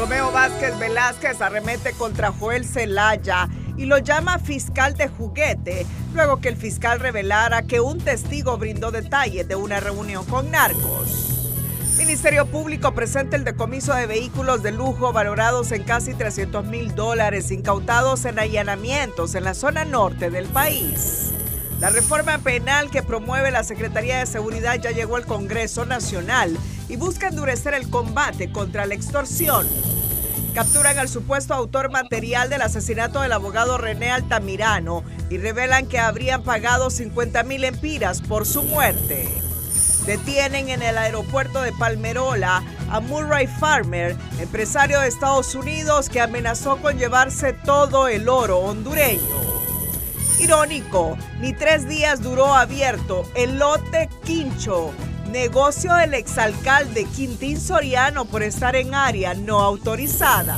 Romeo Vázquez Velázquez arremete contra Joel Zelaya y lo llama fiscal de juguete, luego que el fiscal revelara que un testigo brindó detalles de una reunión con narcos. Ministerio Público presenta el decomiso de vehículos de lujo valorados en casi $300,000 incautados en allanamientos en la zona norte del país. La reforma penal que promueve la Secretaría de Seguridad ya llegó al Congreso Nacional y busca endurecer el combate contra la extorsión. Capturan al supuesto autor material del asesinato del abogado René Altamirano y revelan que habrían pagado 50,000 lempiras por su muerte. Detienen en el aeropuerto de Palmerola a Murray Farmer, empresario de Estados Unidos que amenazó con llevarse todo el oro hondureño. Irónico, ni 3 días duró abierto el lote Quincho, negocio del exalcalde Quintín Soriano por estar en área no autorizada.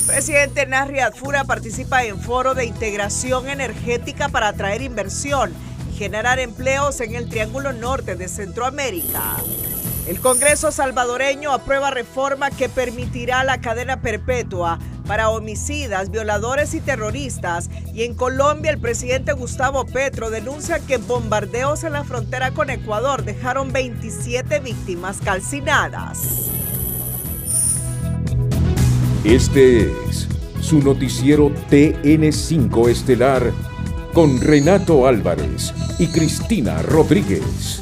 Presidente Nasri Adfura participa en foro de integración energética para atraer inversión y generar empleos en el Triángulo Norte de Centroamérica. El Congreso salvadoreño aprueba reforma que permitirá la cadena perpetua para homicidas, violadores y terroristas. Y en Colombia, el presidente Gustavo Petro denuncia que bombardeos en la frontera con Ecuador dejaron 27 víctimas calcinadas. Este es su noticiero TN5 Estelar con Renato Álvarez y Cristina Rodríguez.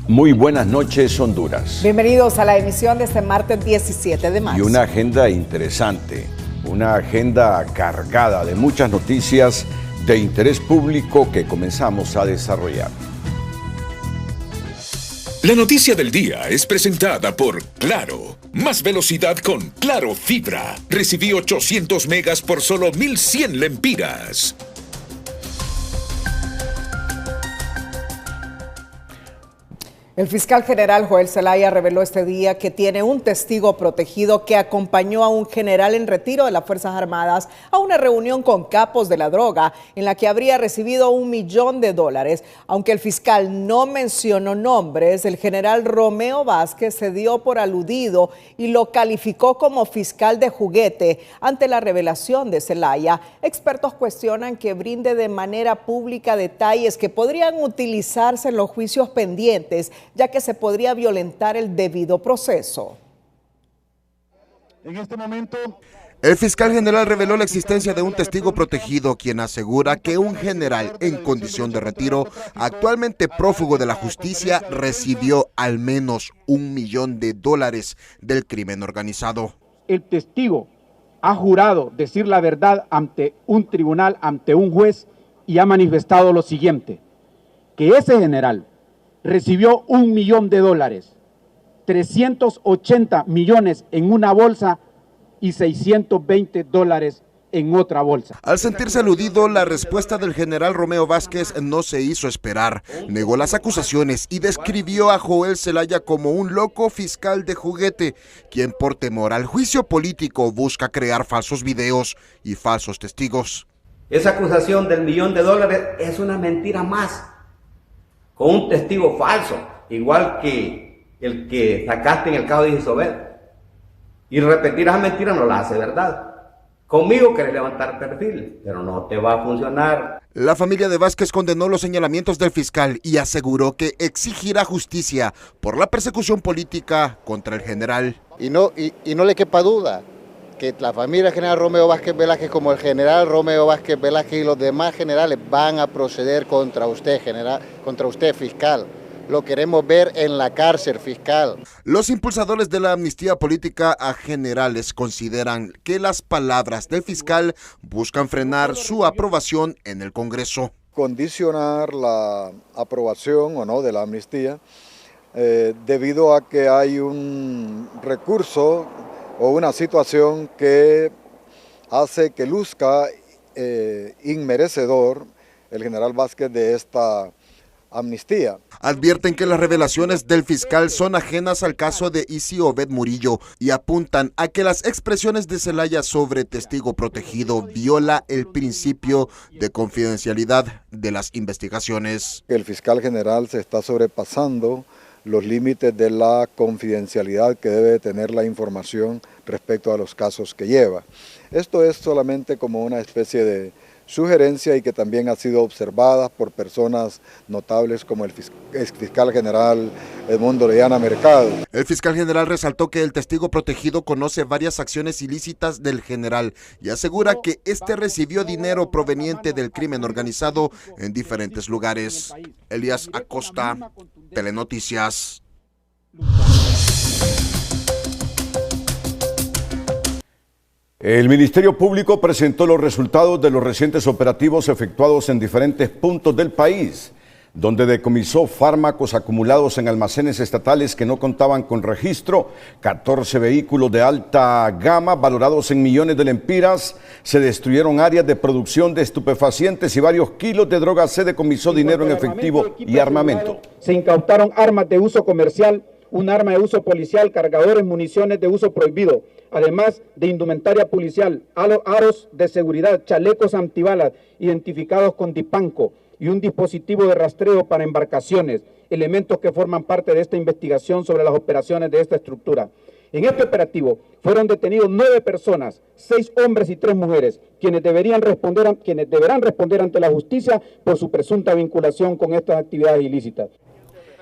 Muy buenas noches, Honduras. Bienvenidos a la emisión de este martes 17 de marzo. Y una agenda interesante, una agenda cargada de muchas noticias de interés público que comenzamos a desarrollar. La noticia del día es presentada por Claro. Más velocidad con Claro Fibra. Recibí 800 megas por solo 1,100 lempiras. El fiscal general Joel Zelaya reveló este día que tiene un testigo protegido que acompañó a un general en retiro de las Fuerzas Armadas a una reunión con capos de la droga en la que habría recibido $1 millón. Aunque el fiscal no mencionó nombres, el general Romeo Vázquez se dio por aludido y lo calificó como fiscal de juguete ante la revelación de Zelaya. Expertos cuestionan que brinde de manera pública detalles que podrían utilizarse en los juicios pendientes, ya que se podría violentar el debido proceso. En este momento, el fiscal general reveló la existencia de un testigo protegido, quien asegura que un general en condición de retiro, actualmente prófugo de la justicia, recibió al menos $1 millón del crimen organizado. el testigo ha jurado decir la verdad ante un tribunal, ante un juez, y ha manifestado lo siguiente: que ese general recibió $1 millón, 380 millones en una bolsa y $620 en otra bolsa. Al sentirse aludido, la respuesta del general Romeo Vázquez no se hizo esperar. Negó las acusaciones y describió a Joel Zelaya como un loco fiscal de juguete, quien por temor al juicio político busca crear falsos videos y falsos testigos. Esa acusación del $1 millón es una mentira más, con un testigo falso, igual que el que sacaste en el caso de Isobel. Y repetir esa mentira no la hace verdad. Conmigo querés levantar perfil, pero no te va a funcionar. La familia de Vázquez condenó los señalamientos del fiscal y aseguró que exigirá justicia por la persecución política contra el general. Y no le quepa duda que la familia del general Romeo Vázquez Velázquez, como el general Romeo Vázquez Velázquez y los demás generales, van a proceder contra usted, general, contra usted, fiscal. Lo queremos ver en la cárcel, fiscal. Los impulsadores de la amnistía política a generales consideran que las palabras del fiscal buscan frenar su aprobación en el Congreso. Condicionar la aprobación o no de la amnistía debido a que hay un recurso o una situación que hace que luzca inmerecedor el general Vázquez de esta amnistía. Advierten que las revelaciones del fiscal son ajenas al caso de Isobel Murillo y apuntan a que las expresiones de Zelaya sobre testigo protegido viola el principio de confidencialidad de las investigaciones. El fiscal general se está sobrepasando los límites de la confidencialidad que debe tener la información respecto a los casos que lleva. Esto es solamente como una especie de sugerencia y que también ha sido observada por personas notables como el exfiscal general Edmundo Orellana Mercado. El fiscal general resaltó que el testigo protegido conoce varias acciones ilícitas del general y asegura que este recibió dinero proveniente del crimen organizado en diferentes lugares. Elías Acosta, Telenoticias. El Ministerio Público presentó los resultados de los recientes operativos efectuados en diferentes puntos del país, donde decomisó fármacos acumulados en almacenes estatales que no contaban con registro, 14 vehículos de alta gama valorados en millones de lempiras, se destruyeron áreas de producción de estupefacientes y varios kilos de droga, se decomisó dinero en efectivo y armamento. Se incautaron armas de uso comercial, un arma de uso policial, cargadores, municiones de uso prohibido, además de indumentaria policial, aros de seguridad, chalecos antibalas identificados con dipanco y un dispositivo de rastreo para embarcaciones, elementos que forman parte de esta investigación sobre las operaciones de esta estructura. En este operativo fueron detenidos 9 personas, 6 hombres y 3 mujeres, quienes deberán responder ante la justicia por su presunta vinculación con estas actividades ilícitas.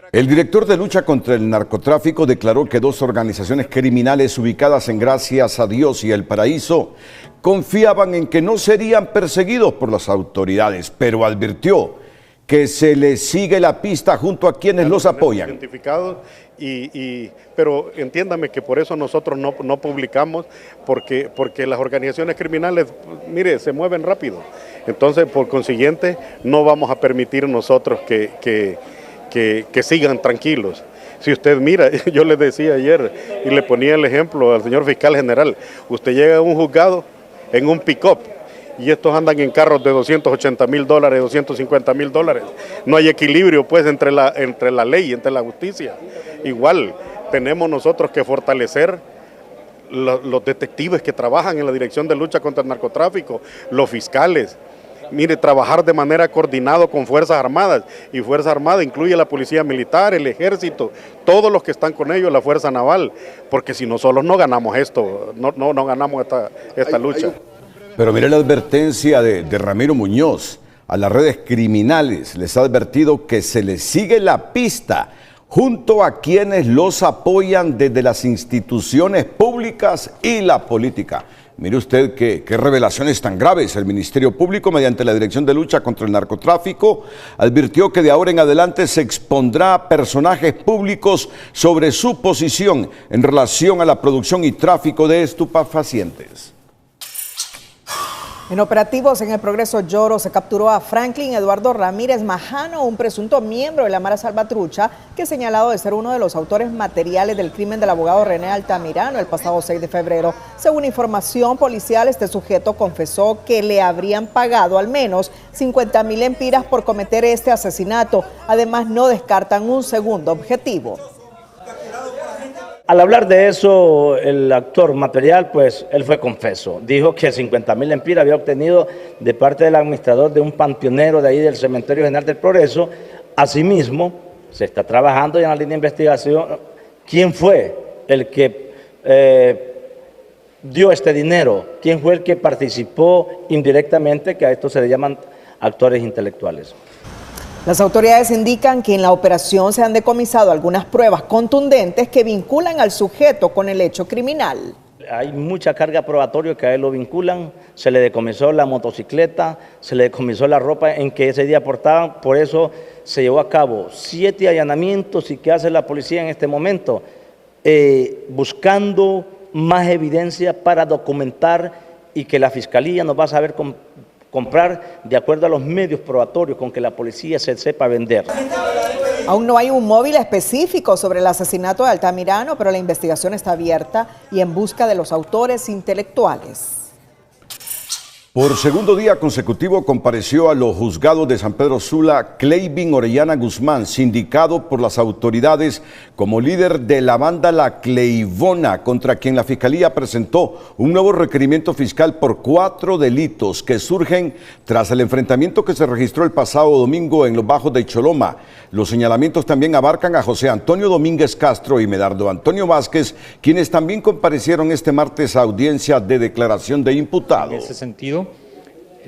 El director de lucha contra el narcotráfico declaró que 2 organizaciones criminales ubicadas en Gracias a Dios y El Paraíso confiaban en que no serían perseguidos por las autoridades, pero advirtió que se les sigue la pista junto a quienes los apoyan. Identificados pero entiéndame que por eso nosotros no publicamos, porque las organizaciones criminales, mire, se mueven rápido. Entonces, por consiguiente, no vamos a permitir nosotros que sigan tranquilos. Si usted mira, yo le decía ayer y le ponía el ejemplo al señor fiscal general, usted llega a un juzgado en un pick-up y estos andan en carros de $280,000, $250,000. No hay equilibrio pues entre la ley, entre la justicia. Igual tenemos nosotros que fortalecer los detectives que trabajan en la Dirección de Lucha contra el Narcotráfico, los fiscales. Mire, trabajar de manera coordinada con Fuerzas Armadas, y Fuerza Armada incluye la Policía Militar, el Ejército, todos los que están con ellos, la Fuerza Naval, porque si no solos no ganamos esto, no ganamos esta lucha. Pero mire la advertencia de Ramiro Muñoz a las redes criminales, les ha advertido que se les sigue la pista junto a quienes los apoyan desde las instituciones públicas y la política. Mire usted qué revelaciones tan graves. El Ministerio Público, mediante la Dirección de Lucha contra el Narcotráfico, advirtió que de ahora en adelante se expondrá a personajes públicos sobre su posición en relación a la producción y tráfico de estupefacientes. En operativos en el Progreso Lloro se capturó a Franklin Eduardo Ramírez Majano, un presunto miembro de la Mara Salvatrucha, que es señalado de ser uno de los autores materiales del crimen del abogado René Altamirano el pasado 6 de febrero. Según información policial, este sujeto confesó que le habrían pagado al menos 50,000 lempiras por cometer este asesinato. Además, no descartan un segundo objetivo. Al hablar de eso, el actor material, pues él fue confeso. Dijo que 50,000 lempiras había obtenido de parte del administrador de un panteonero de ahí del Cementerio General del Progreso. Asimismo, se está trabajando ya en la línea de investigación quién fue el que dio este dinero, quién fue el que participó indirectamente, que a esto se le llaman actores intelectuales. Las autoridades indican que en la operación se han decomisado algunas pruebas contundentes que vinculan al sujeto con el hecho criminal. Hay mucha carga probatoria que a él lo vinculan, se le decomisó la motocicleta, se le decomisó la ropa en que ese día portaban, por eso se llevó a cabo 7 allanamientos y que hace la policía en este momento, buscando más evidencia para documentar y que la fiscalía nos va a saber comprar de acuerdo a los medios probatorios con que la policía se sepa vender. Aún no hay un móvil específico sobre el asesinato de Altamirano, pero la investigación está abierta y en busca de los autores intelectuales. Por segundo día consecutivo compareció a los juzgados de San Pedro Sula Cleivin Orellana Guzmán, sindicado por las autoridades como líder de la banda La Cleivona, contra quien la Fiscalía presentó un nuevo requerimiento fiscal por 4 delitos que surgen tras el enfrentamiento que se registró el pasado domingo en los Bajos de Choloma. Los señalamientos también abarcan a José Antonio Domínguez Castro y Medardo Antonio Vázquez, quienes también comparecieron este martes a audiencia de declaración de imputado. En ese sentido,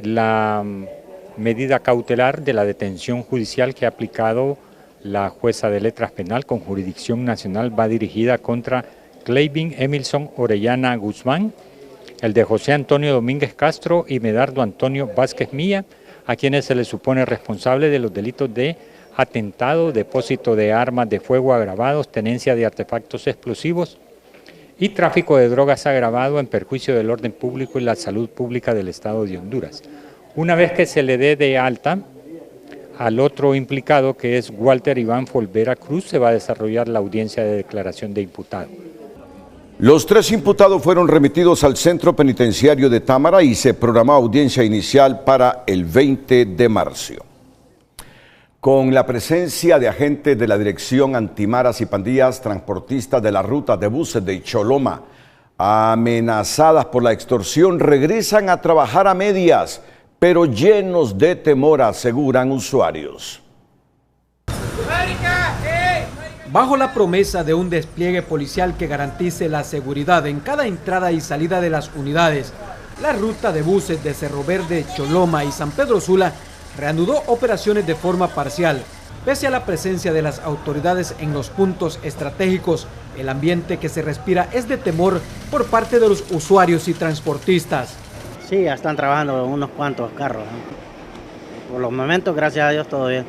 la medida cautelar de la detención judicial que ha aplicado la jueza de letras penal con jurisdicción nacional va dirigida contra Cleivin Emilson Orellana Guzmán, el de José Antonio Domínguez Castro y Medardo Antonio Vázquez Milla, a quienes se les supone responsable de los delitos de atentado, depósito de armas de fuego agravados, tenencia de artefactos explosivos y tráfico de drogas agravado en perjuicio del orden público y la salud pública del Estado de Honduras. Una vez que se le dé de alta al otro implicado, que es Walter Iván Folvera Cruz, se va a desarrollar la audiencia de declaración de imputado. Los 3 imputados fueron remitidos al Centro Penitenciario de Támara y se programó audiencia inicial para el 20 de marzo. Con la presencia de agentes de la Dirección Antimaras y Pandillas, transportistas de la ruta de buses de Choloma, amenazadas por la extorsión, regresan a trabajar a medias, pero llenos de temor, aseguran usuarios. Bajo la promesa de un despliegue policial que garantice la seguridad en cada entrada y salida de las unidades, la ruta de buses de Cerro Verde, Choloma y San Pedro Sula reanudó operaciones de forma parcial. Pese a la presencia de las autoridades en los puntos estratégicos, el ambiente que se respira es de temor por parte de los usuarios y transportistas. Sí, ya están trabajando unos cuantos carros, ¿no? Por los momentos, gracias a Dios, todo bien.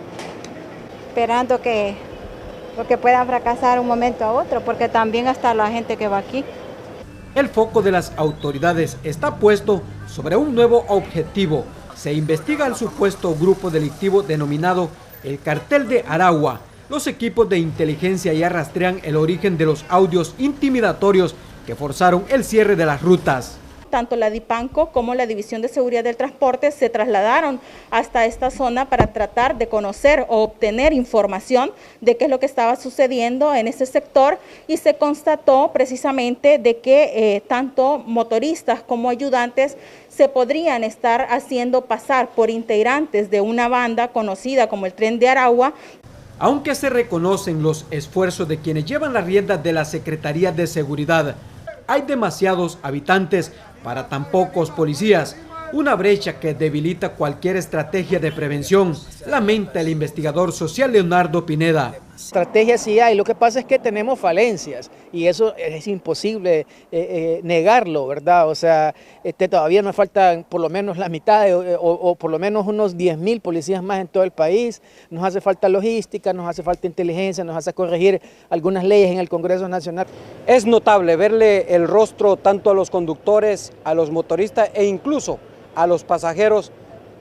Esperando que puedan fracasar un momento a otro, porque también hasta la gente que va aquí. El foco de las autoridades está puesto sobre un nuevo objetivo. Se investiga el supuesto grupo delictivo denominado el Cartel de Aragua. Los equipos de inteligencia ya rastrean el origen de los audios intimidatorios que forzaron el cierre de las rutas. Tanto la DIPANCO como la División de Seguridad del Transporte se trasladaron hasta esta zona para tratar de conocer o obtener información de qué es lo que estaba sucediendo en ese sector, y se constató precisamente de que tanto motoristas como ayudantes se podrían estar haciendo pasar por integrantes de una banda conocida como el Tren de Aragua. Aunque se reconocen los esfuerzos de quienes llevan las riendas de la Secretaría de Seguridad, hay demasiados habitantes para tan pocos policías, una brecha que debilita cualquier estrategia de prevención, lamenta el investigador social Leonardo Pineda. Estrategias sí hay, lo que pasa es que tenemos falencias y eso es imposible negarlo, ¿verdad? O sea, todavía nos faltan por lo menos la mitad o por lo menos unos 10.000 policías más en todo el país. Nos hace falta logística, nos hace falta inteligencia, nos hace corregir algunas leyes en el Congreso Nacional. Es notable verle el rostro tanto a los conductores, a los motoristas e incluso a los pasajeros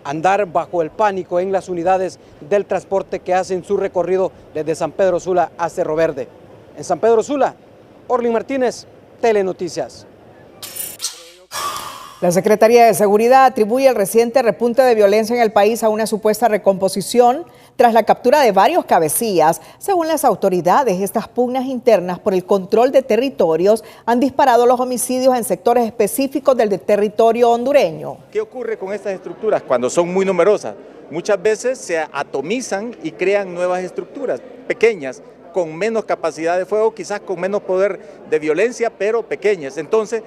andar bajo el pánico en las unidades del transporte que hacen su recorrido desde San Pedro Sula a Cerro Verde. En San Pedro Sula, Orlin Martínez, Telenoticias. La Secretaría de Seguridad atribuye el reciente repunte de violencia en el país a una supuesta recomposición tras la captura de varios cabecillas. Según las autoridades, estas pugnas internas por el control de territorios han disparado los homicidios en sectores específicos del territorio hondureño. ¿Qué ocurre con estas estructuras cuando son muy numerosas? Muchas veces se atomizan y crean nuevas estructuras pequeñas, con menos capacidad de fuego, quizás con menos poder de violencia, pero pequeñas. Entonces,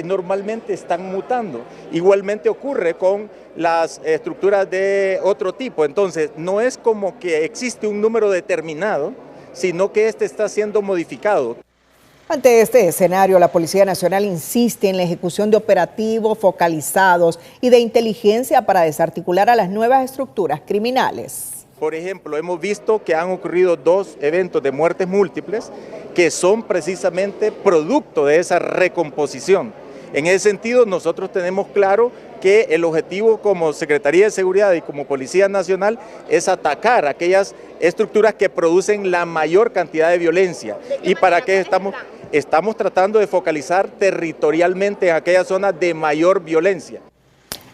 normalmente están mutando. Igualmente ocurre con las estructuras de otro tipo. Entonces, no es como que existe un número determinado, sino que este está siendo modificado. Ante este escenario, la Policía Nacional insiste en la ejecución de operativos focalizados y de inteligencia para desarticular a las nuevas estructuras criminales. Por ejemplo, hemos visto que han ocurrido 2 eventos de muertes múltiples que son precisamente producto de esa recomposición. En ese sentido, nosotros tenemos claro que el objetivo como Secretaría de Seguridad y como Policía Nacional es atacar aquellas estructuras que producen la mayor cantidad de violencia. ¿Y para qué estamos tratando de focalizar territorialmente en aquellas zonas de mayor violencia?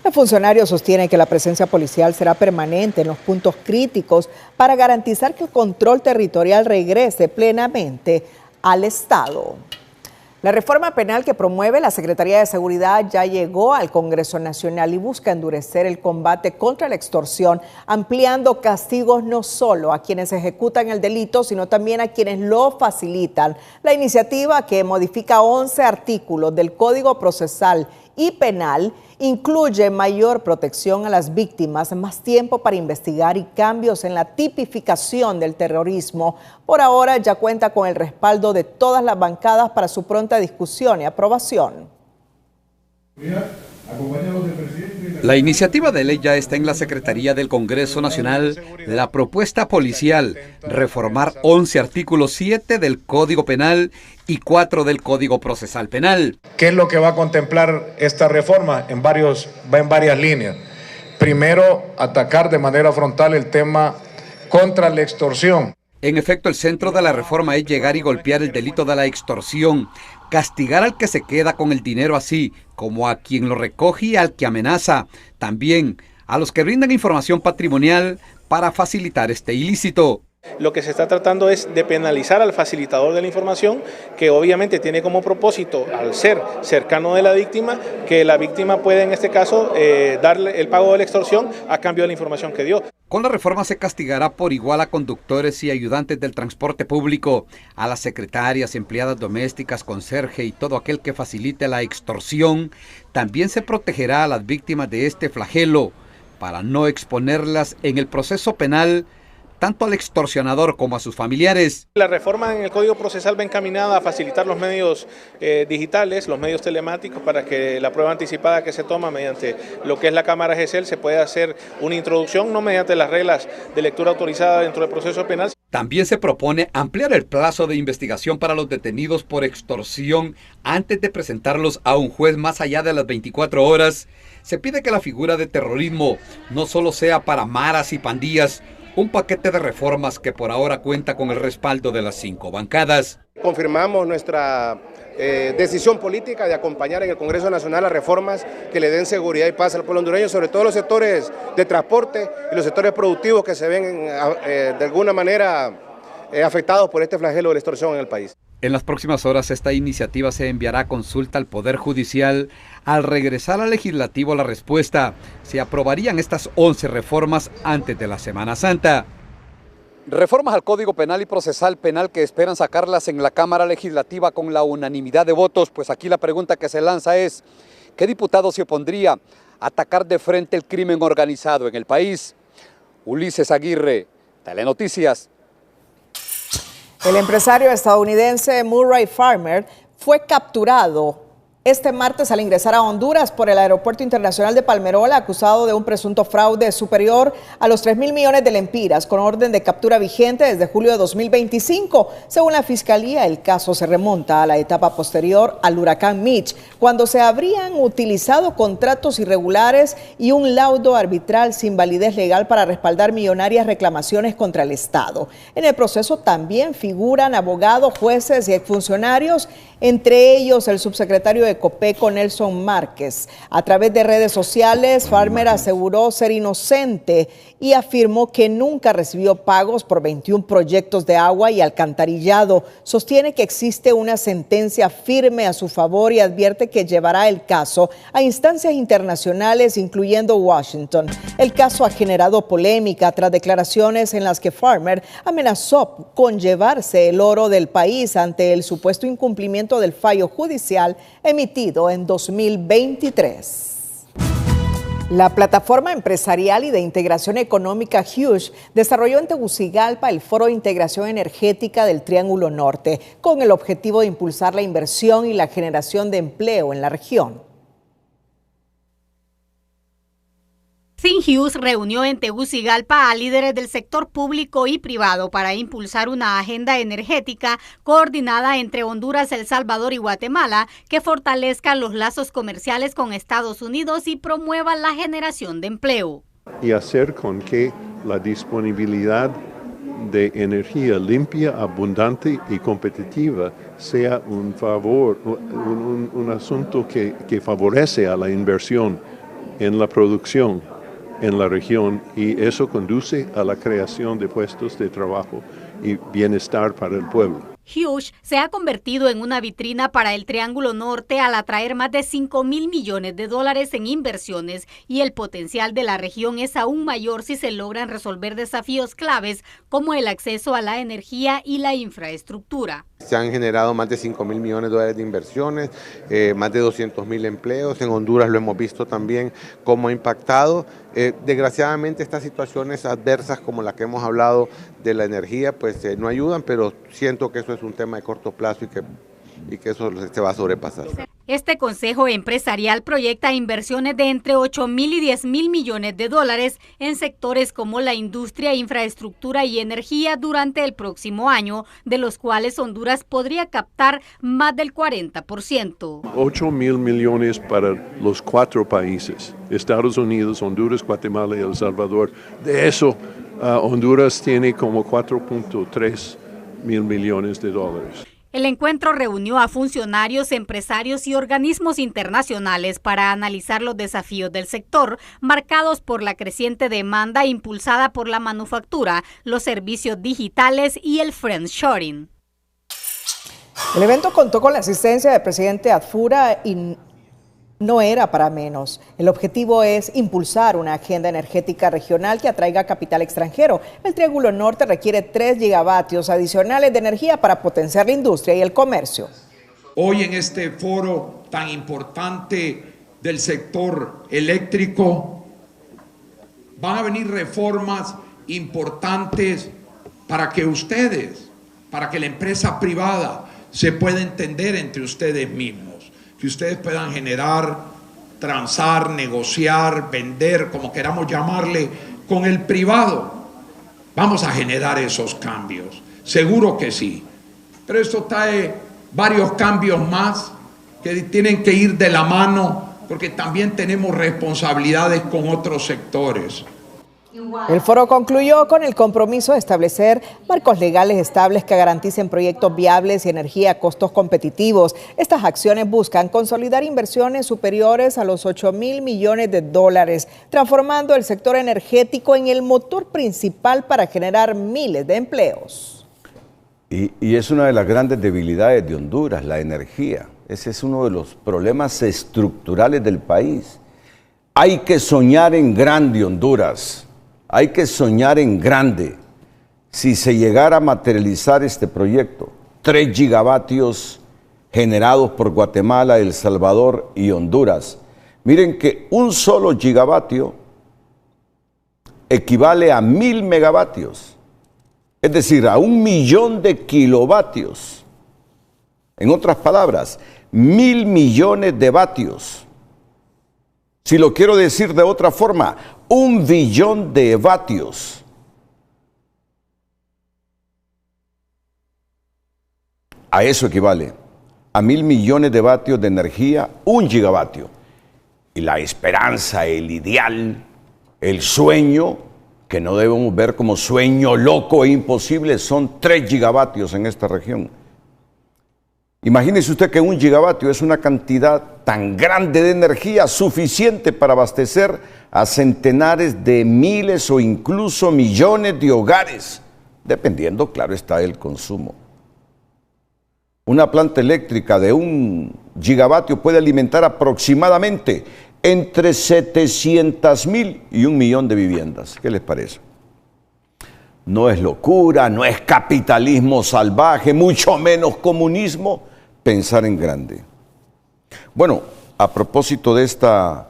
El funcionario sostiene que la presencia policial será permanente en los puntos críticos para garantizar que el control territorial regrese plenamente al Estado. La reforma penal que promueve la Secretaría de Seguridad ya llegó al Congreso Nacional y busca endurecer el combate contra la extorsión, ampliando castigos no solo a quienes ejecutan el delito, sino también a quienes lo facilitan. La iniciativa, que modifica 11 artículos del Código Procesal y Penal, incluye mayor protección a las víctimas, más tiempo para investigar y cambios en la tipificación del terrorismo. Por ahora ya cuenta con el respaldo de todas las bancadas para su pronta discusión y aprobación. La iniciativa de ley ya está en la Secretaría del Congreso Nacional. La propuesta policial, reformar 11 artículos, 7 del Código Penal y 4 del Código Procesal Penal. ¿Qué es lo que va a contemplar esta reforma? Va en varias líneas. Primero, atacar de manera frontal el tema contra la extorsión. En efecto, el centro de la reforma es llegar y golpear el delito de la extorsión, castigar al que se queda con el dinero, así como a quien lo recoge y al que amenaza, también a los que brindan información patrimonial para facilitar este ilícito. Lo que se está tratando es de penalizar al facilitador de la información, que obviamente tiene como propósito, al ser cercano de la víctima, que la víctima puede en este caso darle el pago de la extorsión a cambio de la información que dio. Con la reforma se castigará por igual a conductores y ayudantes del transporte público, a las secretarias, empleadas domésticas, conserje y todo aquel que facilite la extorsión. También se protegerá a las víctimas de este flagelo para no exponerlas en el proceso penal, tanto al extorsionador como a sus familiares. La reforma en el Código Procesal va encaminada a facilitar los medios digitales, los medios telemáticos, para que la prueba anticipada que se toma mediante lo que es la cámara GESEL se pueda hacer una introducción, no mediante las reglas de lectura autorizada dentro del proceso penal. También se propone ampliar el plazo de investigación para los detenidos por extorsión antes de presentarlos a un juez más allá de las 24 horas. Se pide que la figura de terrorismo no solo sea para maras y pandillas, un paquete de reformas que por ahora cuenta con el respaldo de las 5 bancadas. Confirmamos nuestra decisión política de acompañar en el Congreso Nacional las reformas que le den seguridad y paz al pueblo hondureño, sobre todo los sectores de transporte y los sectores productivos que se ven de alguna manera afectados por este flagelo de la extorsión en el país. En las próximas horas esta iniciativa se enviará a consulta al Poder Judicial. Al regresar al Legislativo la respuesta, se aprobarían estas 11 reformas antes de la Semana Santa. Reformas al Código Penal y Procesal Penal que esperan sacarlas en la Cámara Legislativa con la unanimidad de votos. Pues aquí la pregunta que se lanza es, ¿qué diputado se opondría a atacar de frente el crimen organizado en el país? Ulises Aguirre, Telenoticias. El empresario estadounidense Murray Farmer fue capturado este martes al ingresar a Honduras por el Aeropuerto Internacional de Palmerola, acusado de un presunto fraude superior a los 3.000 millones de lempiras, con orden de captura vigente desde julio de 2025. Según la Fiscalía, el caso se remonta a la etapa posterior al huracán Mitch, cuando se habrían utilizado contratos irregulares y un laudo arbitral sin validez legal para respaldar millonarias reclamaciones contra el Estado. En el proceso también figuran abogados, jueces y exfuncionarios, entre ellos el subsecretario de Copeco, Nelson Márquez. A través de redes sociales, Farmer aseguró ser inocente y afirmó que nunca recibió pagos por 21 proyectos de agua y alcantarillado. Sostiene que existe una sentencia firme a su favor y advierte que llevará el caso a instancias internacionales, incluyendo Washington. El caso ha generado polémica tras declaraciones en las que Farmer amenazó con llevarse el oro del país ante el supuesto incumplimiento del fallo judicial emitido en 2023. La plataforma empresarial y de integración económica Huge desarrolló en Tegucigalpa el Foro de Integración Energética del Triángulo Norte, con el objetivo de impulsar la inversión y la generación de empleo en la región. Hughes reunió en Tegucigalpa a líderes del sector público y privado para impulsar una agenda energética coordinada entre Honduras, El Salvador y Guatemala que fortalezca los lazos comerciales con Estados Unidos y promueva la generación de empleo. Y hacer con que la disponibilidad de energía limpia, abundante y competitiva sea un favor, un asunto que favorece a la inversión en la producción en la región y eso conduce a la creación de puestos de trabajo y bienestar para el pueblo. Hughes se ha convertido en una vitrina para el Triángulo Norte al atraer más de $5.000 millones en inversiones y el potencial de la región es aún mayor si se logran resolver desafíos claves como el acceso a la energía y la infraestructura. Se han generado más de $5.000 millones de inversiones, más de 200.000 empleos. En Honduras lo hemos visto también cómo ha impactado. Desgraciadamente estas situaciones adversas como la que hemos hablado de la energía pues no ayudan, pero siento que eso es un tema de corto plazo y que eso se va a sobrepasar. Este Consejo Empresarial proyecta inversiones de entre $8.000 y $10.000 millones en sectores como la industria, infraestructura y energía durante el próximo año, de los cuales Honduras podría captar más del 40%. 8.000 millones para los 4 países, Estados Unidos, Honduras, Guatemala y El Salvador. De eso, Honduras tiene como 4.3 mil millones de dólares. El encuentro reunió a funcionarios, empresarios y organismos internacionales para analizar los desafíos del sector, marcados por la creciente demanda impulsada por la manufactura, los servicios digitales y el friendshoring. El evento contó con la asistencia del presidente Adfura y no era para menos. El objetivo es impulsar una agenda energética regional que atraiga capital extranjero. El Triángulo Norte requiere 3 gigavatios adicionales de energía para potenciar la industria y el comercio. Hoy en este foro tan importante del sector eléctrico van a venir reformas importantes para que ustedes, para que la empresa privada se pueda entender entre ustedes mismos. Que ustedes puedan generar, transar, negociar, vender, como queramos llamarle, con el privado. Vamos a generar esos cambios, seguro que sí. Pero esto trae varios cambios más que tienen que ir de la mano porque también tenemos responsabilidades con otros sectores. El foro concluyó con el compromiso de establecer marcos legales estables que garanticen proyectos viables y energía a costos competitivos. Estas acciones buscan consolidar inversiones superiores a los $8.000 millones, transformando el sector energético en el motor principal para generar miles de empleos. Y es una de las grandes debilidades de Honduras, la energía. Ese es uno de los problemas estructurales del país. Hay que soñar en grande, Honduras. Hay que soñar en grande. Si se llegara a materializar este proyecto, 3 gigavatios generados por Guatemala, El Salvador y Honduras. Miren que un solo gigavatio equivale a 1.000 megavatios, es decir, a 1.000.000 de kilovatios. En otras palabras, 1.000 millones de vatios. Si lo quiero decir de otra forma, 1 billón de vatios. A eso equivale, a 1.000 millones de vatios de energía, 1 gigavatio. Y la esperanza, el ideal, el sueño, que no debemos ver como sueño loco e imposible, son 3 gigavatios en esta región. Imagínese usted que 1 gigavatio es una cantidad tan grande de energía suficiente para abastecer a centenares de miles o incluso millones de hogares, dependiendo, claro está, del consumo. Una planta eléctrica de 1 gigavatio puede alimentar aproximadamente entre 700.000 y 1 millón de viviendas. ¿Qué les parece? No es locura, no es capitalismo salvaje, mucho menos comunismo, pensar en grande. Bueno, a propósito de esta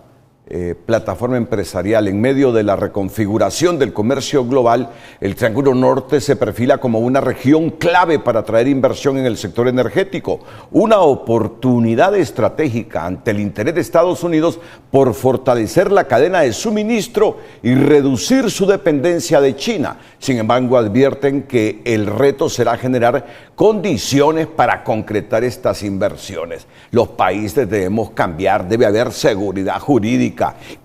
plataforma empresarial, en medio de la reconfiguración del comercio global, el Triángulo Norte se perfila como una región clave para atraer inversión en el sector energético, una oportunidad estratégica ante el interés de Estados Unidos por fortalecer la cadena de suministro y reducir su dependencia de China. Sin embargo, advierten que el reto será generar condiciones para concretar estas inversiones. Los países debemos cambiar, debe haber seguridad jurídica,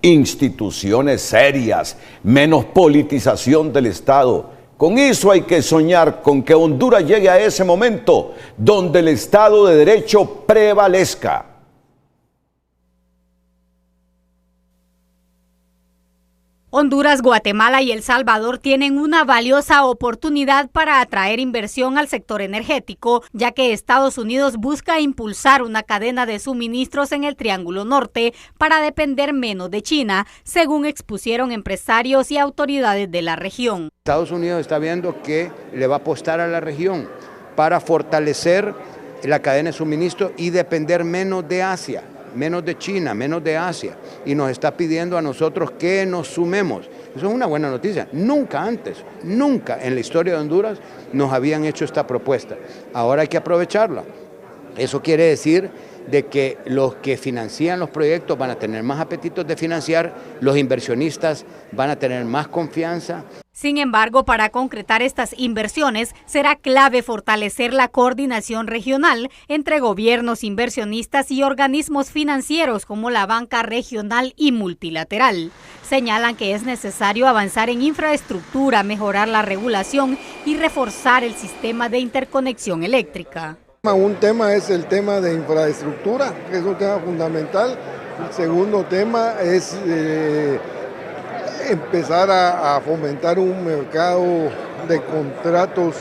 instituciones serias, menos politización del Estado. Con eso hay que soñar, con que Honduras llegue a ese momento donde el Estado de Derecho prevalezca. Honduras, Guatemala y El Salvador tienen una valiosa oportunidad para atraer inversión al sector energético, ya que Estados Unidos busca impulsar una cadena de suministros en el Triángulo Norte para depender menos de China, según expusieron empresarios y autoridades de la región. Estados Unidos está viendo que le va a apostar a la región para fortalecer la cadena de suministro y depender menos de Asia, menos de China, menos de Asia, y nos está pidiendo a nosotros que nos sumemos. Eso es una buena noticia. Nunca antes, nunca en la historia de Honduras nos habían hecho esta propuesta. Ahora hay que aprovecharla. Eso quiere decir de que los que financian los proyectos van a tener más apetitos de financiar, los inversionistas van a tener más confianza. Sin embargo, para concretar estas inversiones, será clave fortalecer la coordinación regional entre gobiernos, inversionistas y organismos financieros como la banca regional y multilateral. Señalan que es necesario avanzar en infraestructura, mejorar la regulación y reforzar el sistema de interconexión eléctrica. Un tema es el tema de infraestructura, que es un tema fundamental. El segundo tema es empezar a fomentar un mercado de contratos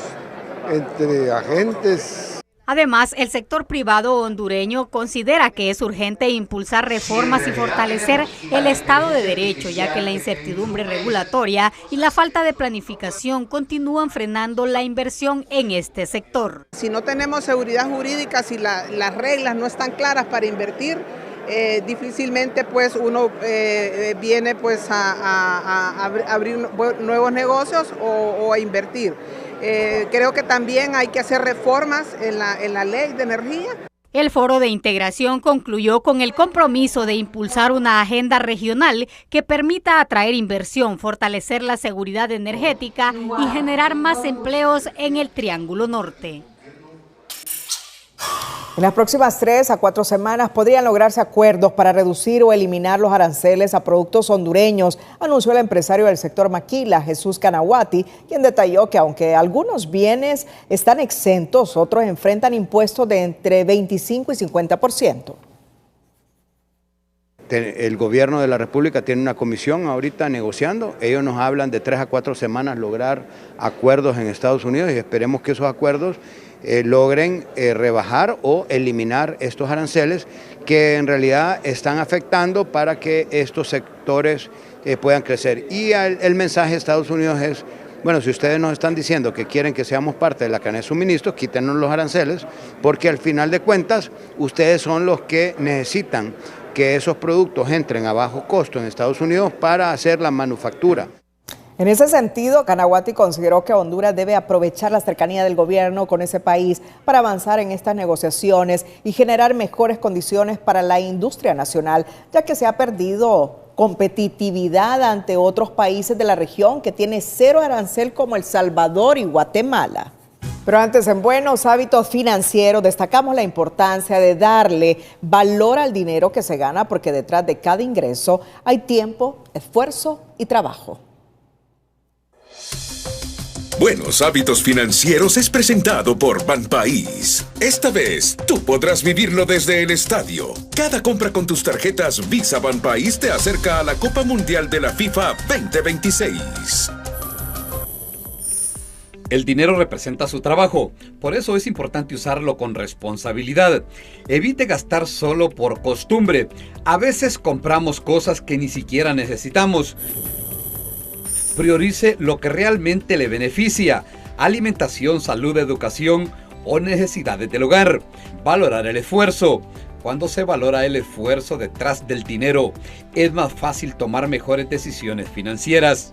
entre agentes. Además, el sector privado hondureño considera que es urgente impulsar reformas y fortalecer el Estado de Derecho, ya que la incertidumbre regulatoria y la falta de planificación continúan frenando la inversión en este sector. Si no tenemos seguridad jurídica, si las reglas no están claras para invertir, difícilmente pues uno viene pues a abrir nuevos negocios o a invertir. Creo que también hay que hacer reformas en la ley de energía. El foro de integración concluyó con el compromiso de impulsar una agenda regional que permita atraer inversión, fortalecer la seguridad energética y generar más empleos en el Triángulo Norte. En las próximas 3 a 4 semanas podrían lograrse acuerdos para reducir o eliminar los aranceles a productos hondureños, anunció el empresario del sector maquila, Jesús Canahuati, quien detalló que aunque algunos bienes están exentos, otros enfrentan impuestos de entre 25 y 50%. El gobierno de la República tiene una comisión ahorita negociando. Ellos nos hablan de 3 a 4 semanas lograr acuerdos en Estados Unidos y esperemos que esos acuerdos logren rebajar o eliminar estos aranceles que en realidad están afectando para que estos sectores puedan crecer. Y el mensaje de Estados Unidos es, bueno, si ustedes nos están diciendo que quieren que seamos parte de la cadena de suministros, quítenos los aranceles, porque al final de cuentas ustedes son los que necesitan que esos productos entren a bajo costo en Estados Unidos para hacer la manufactura. En ese sentido, Canahuati consideró que Honduras debe aprovechar la cercanía del gobierno con ese país para avanzar en estas negociaciones y generar mejores condiciones para la industria nacional, ya que se ha perdido competitividad ante otros países de la región que tiene cero arancel como El Salvador y Guatemala. Pero antes, en Buenos Hábitos Financieros, destacamos la importancia de darle valor al dinero que se gana, porque detrás de cada ingreso hay tiempo, esfuerzo y trabajo. Buenos Hábitos Financieros es presentado por Banpaís. Esta vez, tú podrás vivirlo desde el estadio. Cada compra con tus tarjetas Visa Banpaís te acerca a la Copa Mundial de la FIFA 2026. El dinero representa su trabajo, por eso es importante usarlo con responsabilidad. Evite gastar solo por costumbre. A veces compramos cosas que ni siquiera necesitamos. Priorice lo que realmente le beneficia: alimentación, salud, educación o necesidades del hogar. Valorar el esfuerzo. Cuando se valora el esfuerzo detrás del dinero, es más fácil tomar mejores decisiones financieras.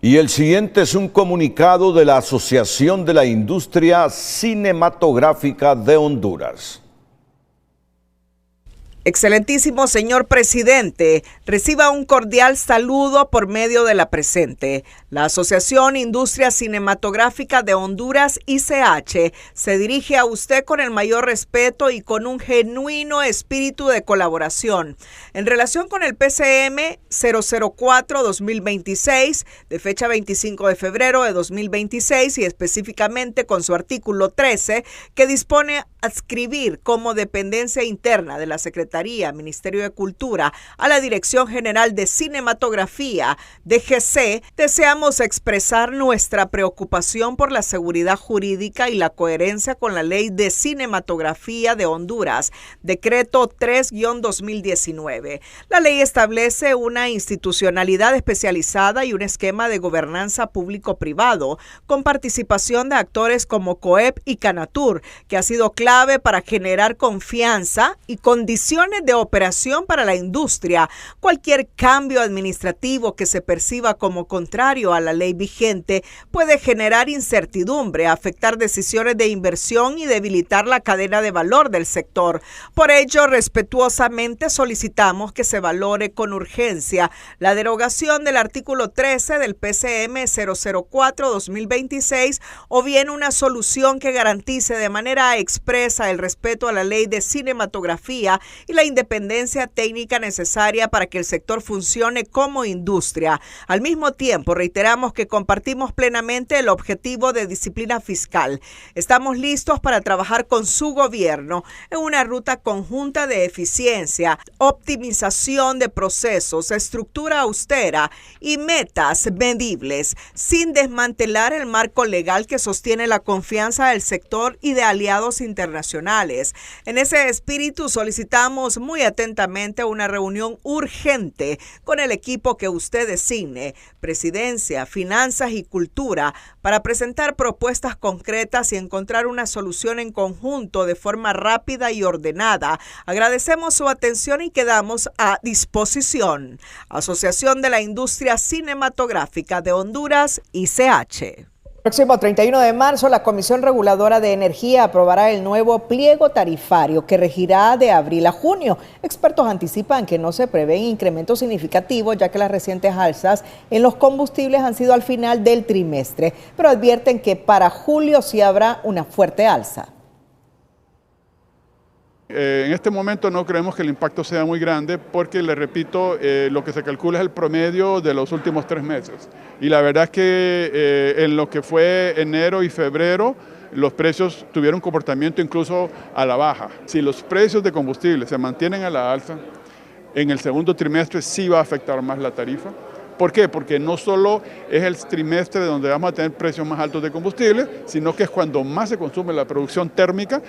Y el siguiente es un comunicado de la Asociación de la Industria Cinematográfica de Honduras. Excelentísimo señor presidente, reciba un cordial saludo por medio de la presente. La Asociación Industria Cinematográfica de Honduras, ICH, se dirige a usted con el mayor respeto y con un genuino espíritu de colaboración. En relación con el PCM 004-2026, de fecha 25 de febrero de 2026, y específicamente con su artículo 13, que dispone adscribir como dependencia interna de la Secretaría Ministerio de Cultura a la Dirección General de Cinematografía, DGC, deseamos expresar nuestra preocupación por la seguridad jurídica y la coherencia con la Ley de Cinematografía de Honduras, Decreto 3-2019. La ley establece una institucionalidad especializada y un esquema de gobernanza público-privado con participación de actores como COEP y Canatur, que ha sido clave para generar confianza y condiciones de operación para la industria. Cualquier cambio administrativo que se perciba como contrario a la ley vigente puede generar incertidumbre, afectar decisiones de inversión y debilitar la cadena de valor del sector. Por ello, respetuosamente solicitamos que se valore con urgencia la derogación del artículo 13 del PCM 004-2026 o bien una solución que garantice de manera expresa el respeto a la ley de cinematografía y la independencia técnica necesaria para que el sector funcione como industria. Al mismo tiempo, reiteramos que compartimos plenamente el objetivo de disciplina fiscal. Estamos listos para trabajar con su gobierno en una ruta conjunta de eficiencia, optimización de procesos, estructura austera y metas medibles, sin desmantelar el marco legal que sostiene la confianza del sector y de aliados internacionales. En ese espíritu solicitamos muy atentamente una reunión urgente con el equipo que usted designe, Presidencia, Finanzas y Cultura, para presentar propuestas concretas y encontrar una solución en conjunto de forma rápida y ordenada. Agradecemos su atención y quedamos a disposición. Asociación de la Industria Cinematográfica de Honduras, ICH. Próximo 31 de marzo, la Comisión Reguladora de Energía aprobará el nuevo pliego tarifario que regirá de abril a junio. Expertos anticipan que no se prevén incrementos significativos, ya que las recientes alzas en los combustibles han sido al final del trimestre, pero advierten que para julio sí habrá una fuerte alza. En este momento no creemos que el impacto sea muy grande porque, le repito, lo que se calcula es el promedio de los últimos 3 meses. Y la verdad es que en lo que fue enero y febrero, los precios tuvieron un comportamiento incluso a la baja. Si los precios de combustible se mantienen a la alza, en el segundo trimestre sí va a afectar más la tarifa. ¿Por qué? Porque no solo es el trimestre donde vamos a tener precios más altos de combustible, sino que es cuando más se consume la producción térmica.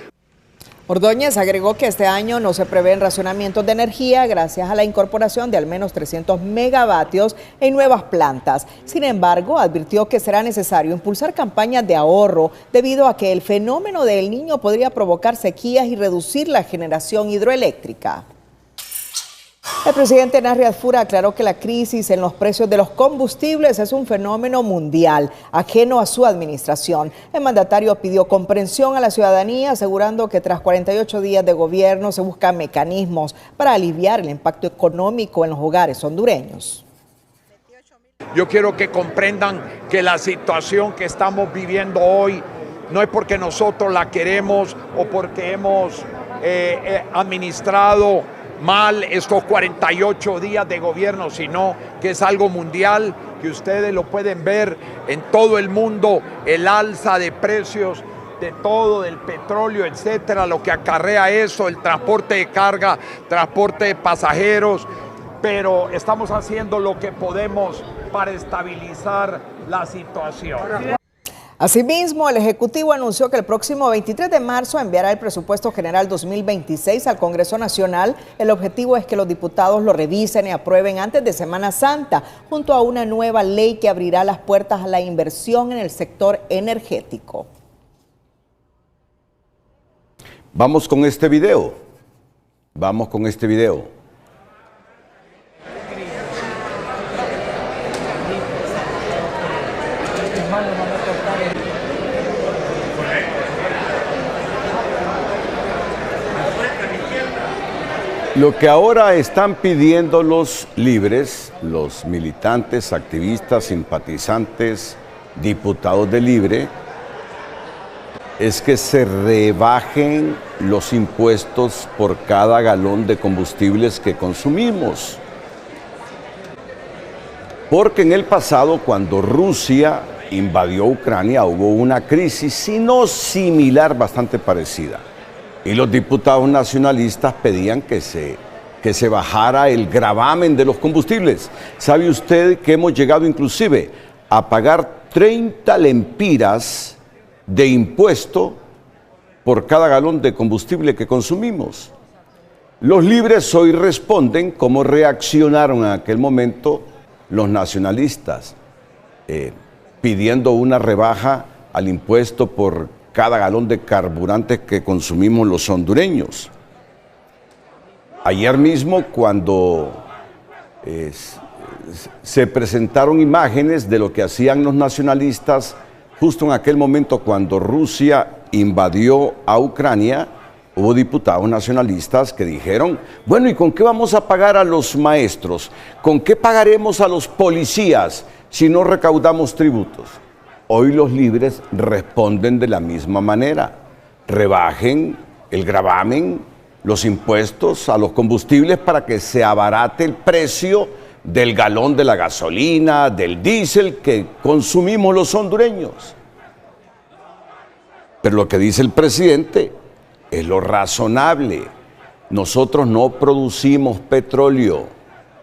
Ordóñez agregó que este año no se prevén racionamientos de energía gracias a la incorporación de al menos 300 megavatios en nuevas plantas. Sin embargo, advirtió que será necesario impulsar campañas de ahorro debido a que el fenómeno del Niño podría provocar sequías y reducir la generación hidroeléctrica. El presidente Narri Fura aclaró que la crisis en los precios de los combustibles es un fenómeno mundial, ajeno a su administración. El mandatario pidió comprensión a la ciudadanía, asegurando que tras 48 días de gobierno se buscan mecanismos para aliviar el impacto económico en los hogares hondureños. Yo quiero que comprendan que la situación que estamos viviendo hoy no es porque nosotros la queremos o porque hemos administrado mal estos 48 días de gobierno, sino que es algo mundial, que ustedes lo pueden ver en todo el mundo, el alza de precios de todo, del petróleo, etcétera, lo que acarrea eso, el transporte de carga, transporte de pasajeros, pero estamos haciendo lo que podemos para estabilizar la situación. Asimismo, el Ejecutivo anunció que el próximo 23 de marzo enviará el Presupuesto General 2026 al Congreso Nacional. El objetivo es que los diputados lo revisen y aprueben antes de Semana Santa, junto a una nueva ley que abrirá las puertas a la inversión en el sector energético. Vamos con este video. Vamos con este video. Lo que ahora están pidiendo los libres, los militantes, activistas, simpatizantes, diputados de Libre, es que se rebajen los impuestos por cada galón de combustibles que consumimos. Porque en el pasado, cuando Rusia invadió Ucrania, hubo una crisis, si no similar, bastante parecida. Y los diputados nacionalistas pedían que se bajara el gravamen de los combustibles. ¿Sabe usted que hemos llegado inclusive a pagar 30 lempiras de impuesto por cada galón de combustible que consumimos? Los libres hoy responden cómo reaccionaron en aquel momento los nacionalistas, pidiendo una rebaja al impuesto por cada galón de carburante que consumimos los hondureños. Ayer mismo, cuando se presentaron imágenes de lo que hacían los nacionalistas, justo en aquel momento cuando Rusia invadió a Ucrania, hubo diputados nacionalistas que dijeron, bueno, ¿y con qué vamos a pagar a los maestros? ¿Con qué pagaremos a los policías si no recaudamos tributos? Hoy los libres responden de la misma manera. Rebajen el gravamen, los impuestos a los combustibles para que se abarate el precio del galón de la gasolina, del diésel que consumimos los hondureños. Pero lo que dice el presidente es lo razonable. Nosotros no producimos petróleo,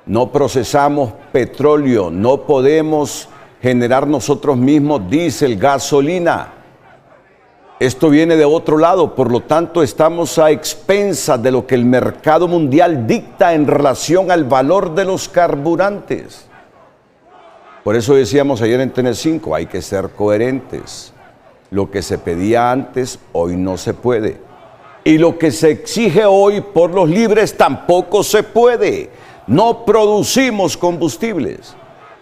no procesamos petróleo, no podemos generar nosotros mismos diésel, gasolina. Esto viene de otro lado, por lo tanto estamos a expensas de lo que el mercado mundial dicta en relación al valor de los carburantes. Por eso decíamos ayer en TN5, hay que ser coherentes. Lo que se pedía antes, hoy no se puede. Y lo que se exige hoy por los libres tampoco se puede. No producimos combustibles.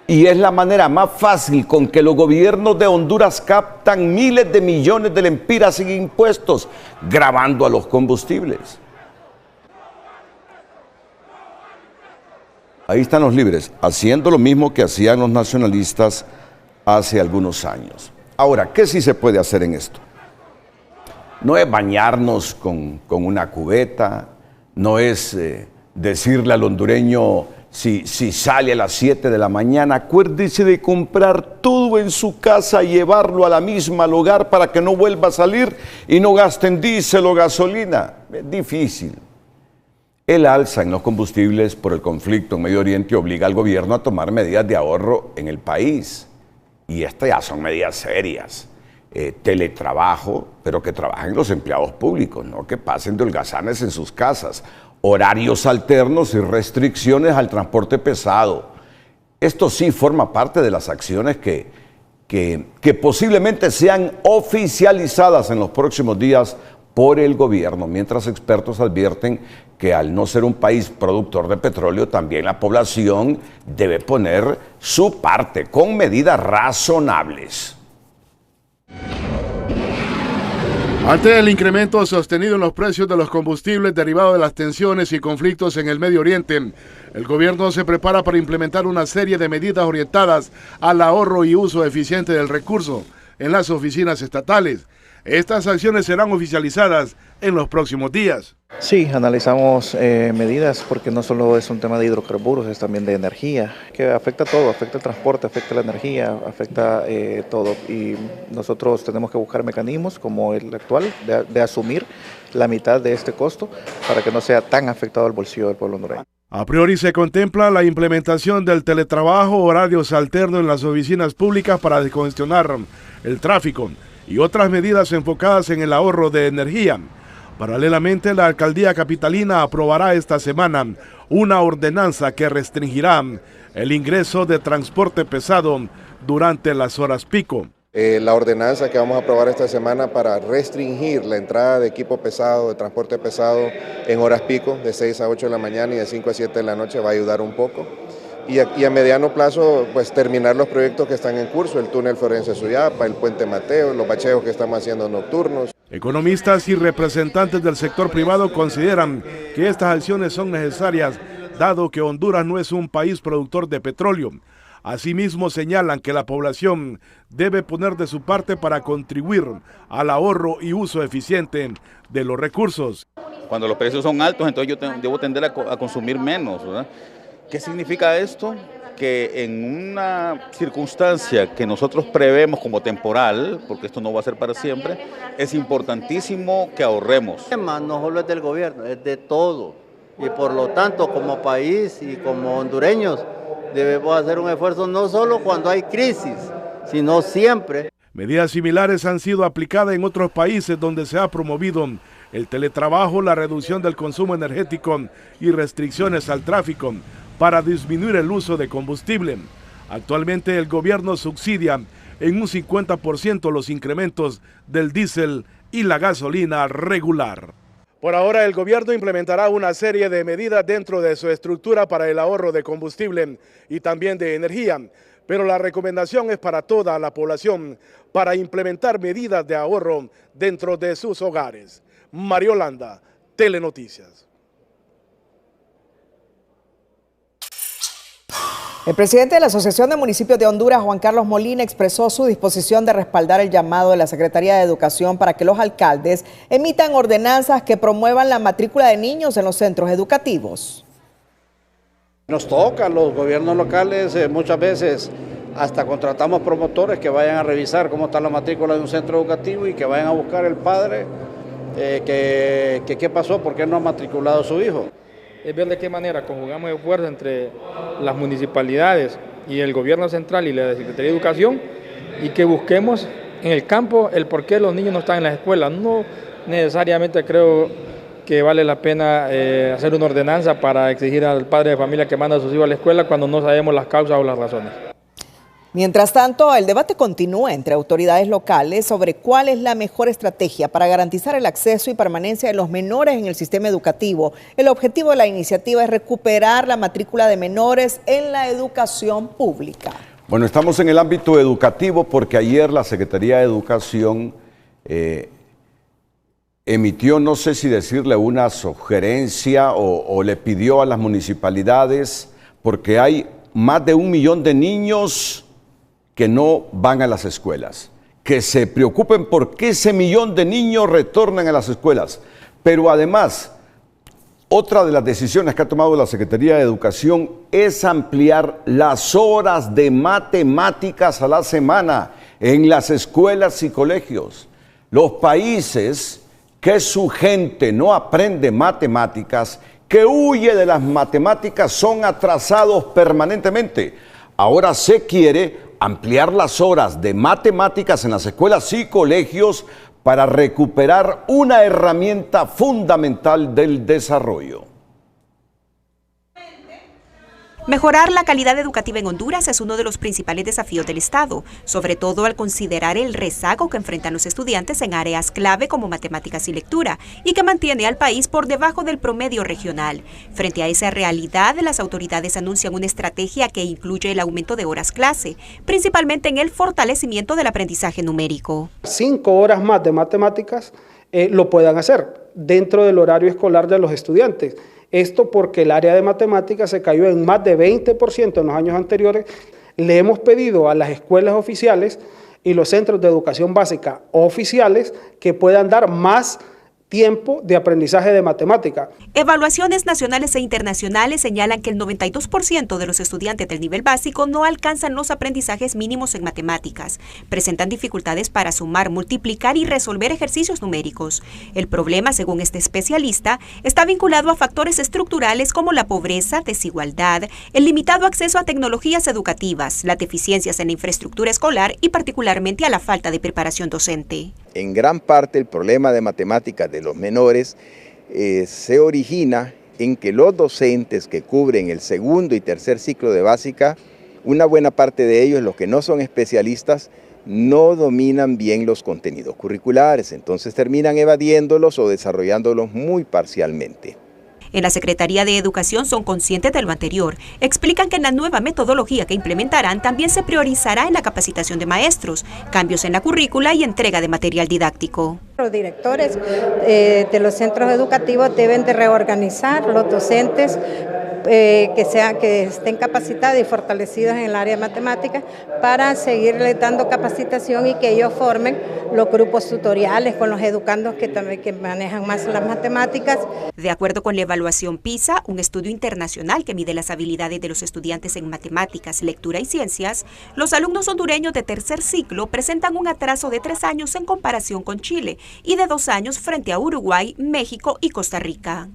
Y es la manera más fácil con que los gobiernos de Honduras captan miles de millones de lempiras sin impuestos, gravando a los combustibles. Ahí están los libres, haciendo lo mismo que hacían los nacionalistas hace algunos años. Ahora, ¿qué sí se puede hacer en esto? No es bañarnos con una cubeta, no es decirle al hondureño, si sale a las 7 de la mañana, acuérdese de comprar todo en su casa y llevarlo a la misma al hogar para que no vuelva a salir y no gasten diésel o gasolina. Es difícil. El alza en los combustibles por el conflicto en Medio Oriente obliga al gobierno a tomar medidas de ahorro en el país. Y estas ya son medidas serias. Teletrabajo, pero que trabajen los empleados públicos, no que pasen de holgazanes en sus casas. Horarios alternos y restricciones al transporte pesado. Esto sí forma parte de las acciones que posiblemente sean oficializadas en los próximos días por el gobierno, mientras expertos advierten que al no ser un país productor de petróleo, también la población debe poner su parte con medidas razonables. Ante el incremento sostenido en los precios de los combustibles derivado de las tensiones y conflictos en el Medio Oriente, el gobierno se prepara para implementar una serie de medidas orientadas al ahorro y uso eficiente del recurso en las oficinas estatales. Estas acciones serán oficializadas en los próximos días. Sí, analizamos medidas porque no solo es un tema de hidrocarburos, es también de energía, que afecta todo, afecta el transporte, afecta la energía, afecta todo. Y nosotros tenemos que buscar mecanismos como el actual de asumir la mitad de este costo para que no sea tan afectado el bolsillo del pueblo hondureño. A priori se contempla la implementación del teletrabajo, horarios alternos en las oficinas públicas para descongestionar el tráfico y otras medidas enfocadas en el ahorro de energía. Paralelamente, la alcaldía capitalina aprobará esta semana una ordenanza que restringirá el ingreso de transporte pesado durante las horas pico. La ordenanza que vamos a aprobar esta semana para restringir la entrada de equipo pesado, de transporte pesado en horas pico, de 6 a 8 de la mañana y de 5 a 7 de la noche, va a ayudar un poco. Y a mediano plazo, pues terminar los proyectos que están en curso, el túnel Florencia Suyapa, el puente Mateo, los bacheos que estamos haciendo nocturnos. Economistas y representantes del sector privado consideran que estas acciones son necesarias, dado que Honduras no es un país productor de petróleo. Asimismo, señalan que la población debe poner de su parte para contribuir al ahorro y uso eficiente de los recursos. Cuando los precios son altos, entonces yo debo tender a consumir menos, ¿verdad? ¿Qué significa esto? Que en una circunstancia que nosotros prevemos como temporal, porque esto no va a ser para siempre, es importantísimo que ahorremos. El tema no solo es del gobierno, es de todo. Y por lo tanto, como país y como hondureños, debemos hacer un esfuerzo no solo cuando hay crisis, sino siempre. Medidas similares han sido aplicadas en otros países donde se ha promovido el teletrabajo, la reducción del consumo energético y restricciones al tráfico para disminuir el uso de combustible. Actualmente el gobierno subsidia en un 50% los incrementos del diésel y la gasolina regular. Por ahora el gobierno implementará una serie de medidas dentro de su estructura para el ahorro de combustible y también de energía, pero la recomendación es para toda la población para implementar medidas de ahorro dentro de sus hogares. Mario Landa, Telenoticias. El presidente de la Asociación de Municipios de Honduras, Juan Carlos Molina, expresó su disposición de respaldar el llamado de la Secretaría de Educación para que los alcaldes emitan ordenanzas que promuevan la matrícula de niños en los centros educativos. Nos toca a los gobiernos locales, muchas veces hasta contratamos promotores que vayan a revisar cómo está la matrícula de un centro educativo y que vayan a buscar el padre qué pasó, por qué no ha matriculado a su hijo. Es ver de qué manera conjugamos esfuerzos entre las municipalidades y el gobierno central y la Secretaría de Educación y que busquemos en el campo el por qué los niños no están en las escuelas. No necesariamente creo que vale la pena hacer una ordenanza para exigir al padre de familia que manda a sus hijos a la escuela cuando no sabemos las causas o las razones. Mientras tanto, el debate continúa entre autoridades locales sobre cuál es la mejor estrategia para garantizar el acceso y permanencia de los menores en el sistema educativo. El objetivo de la iniciativa es recuperar la matrícula de menores en la educación pública. Bueno, estamos en el ámbito educativo porque ayer la Secretaría de Educación emitió, no sé si decirle una sugerencia o le pidió a las municipalidades, porque hay más de 1 millón de niños que no van a las escuelas, que se preocupen por qué ese 1 millón de niños retornan a las escuelas. Pero además, otra de las decisiones que ha tomado la Secretaría de Educación es ampliar las horas de matemáticas a la semana en las escuelas y colegios. Los países que su gente no aprende matemáticas, que huye de las matemáticas, son atrasados permanentemente. Ahora se quiere ampliar las horas de matemáticas en las escuelas y colegios para recuperar una herramienta fundamental del desarrollo. Mejorar la calidad educativa en Honduras es uno de los principales desafíos del Estado, sobre todo al considerar el rezago que enfrentan los estudiantes en áreas clave como matemáticas y lectura, y que mantiene al país por debajo del promedio regional. Frente a esa realidad, las autoridades anuncian una estrategia que incluye el aumento de horas clase, principalmente en el fortalecimiento del aprendizaje numérico. 5 horas más de matemáticas lo puedan hacer dentro del horario escolar de los estudiantes. Esto porque el área de matemáticas se cayó en más de 20% en los años anteriores. Le hemos pedido a las escuelas oficiales y los centros de educación básica oficiales que puedan dar más tiempo de aprendizaje de matemática. Evaluaciones nacionales e internacionales señalan que el 92% de los estudiantes del nivel básico no alcanzan los aprendizajes mínimos en matemáticas. Presentan dificultades para sumar, multiplicar y resolver ejercicios numéricos. El problema, según este especialista, está vinculado a factores estructurales como la pobreza, desigualdad, el limitado acceso a tecnologías educativas, las deficiencias en la infraestructura escolar y particularmente a la falta de preparación docente. En gran parte el problema de matemáticas de los menores se origina en que los docentes que cubren el segundo y tercer ciclo de básica, una buena parte de ellos, los que no son especialistas, no dominan bien los contenidos curriculares, entonces terminan evadiéndolos o desarrollándolos muy parcialmente. En la Secretaría de Educación son conscientes de lo anterior. Explican que en la nueva metodología que implementarán también se priorizará en la capacitación de maestros, cambios en la currícula y entrega de material didáctico. Los directores de los centros educativos deben de reorganizar los docentes que estén capacitados y fortalecidos en el área de matemáticas para seguirles dando capacitación y que ellos formen los grupos tutoriales con los educandos que manejan más las matemáticas. De acuerdo con la evaluación PISA, un estudio internacional que mide las habilidades de los estudiantes en matemáticas, lectura y ciencias, los alumnos hondureños de tercer ciclo presentan un atraso de 3 años en comparación con Chile y de 2 años frente a Uruguay, México y Costa Rica.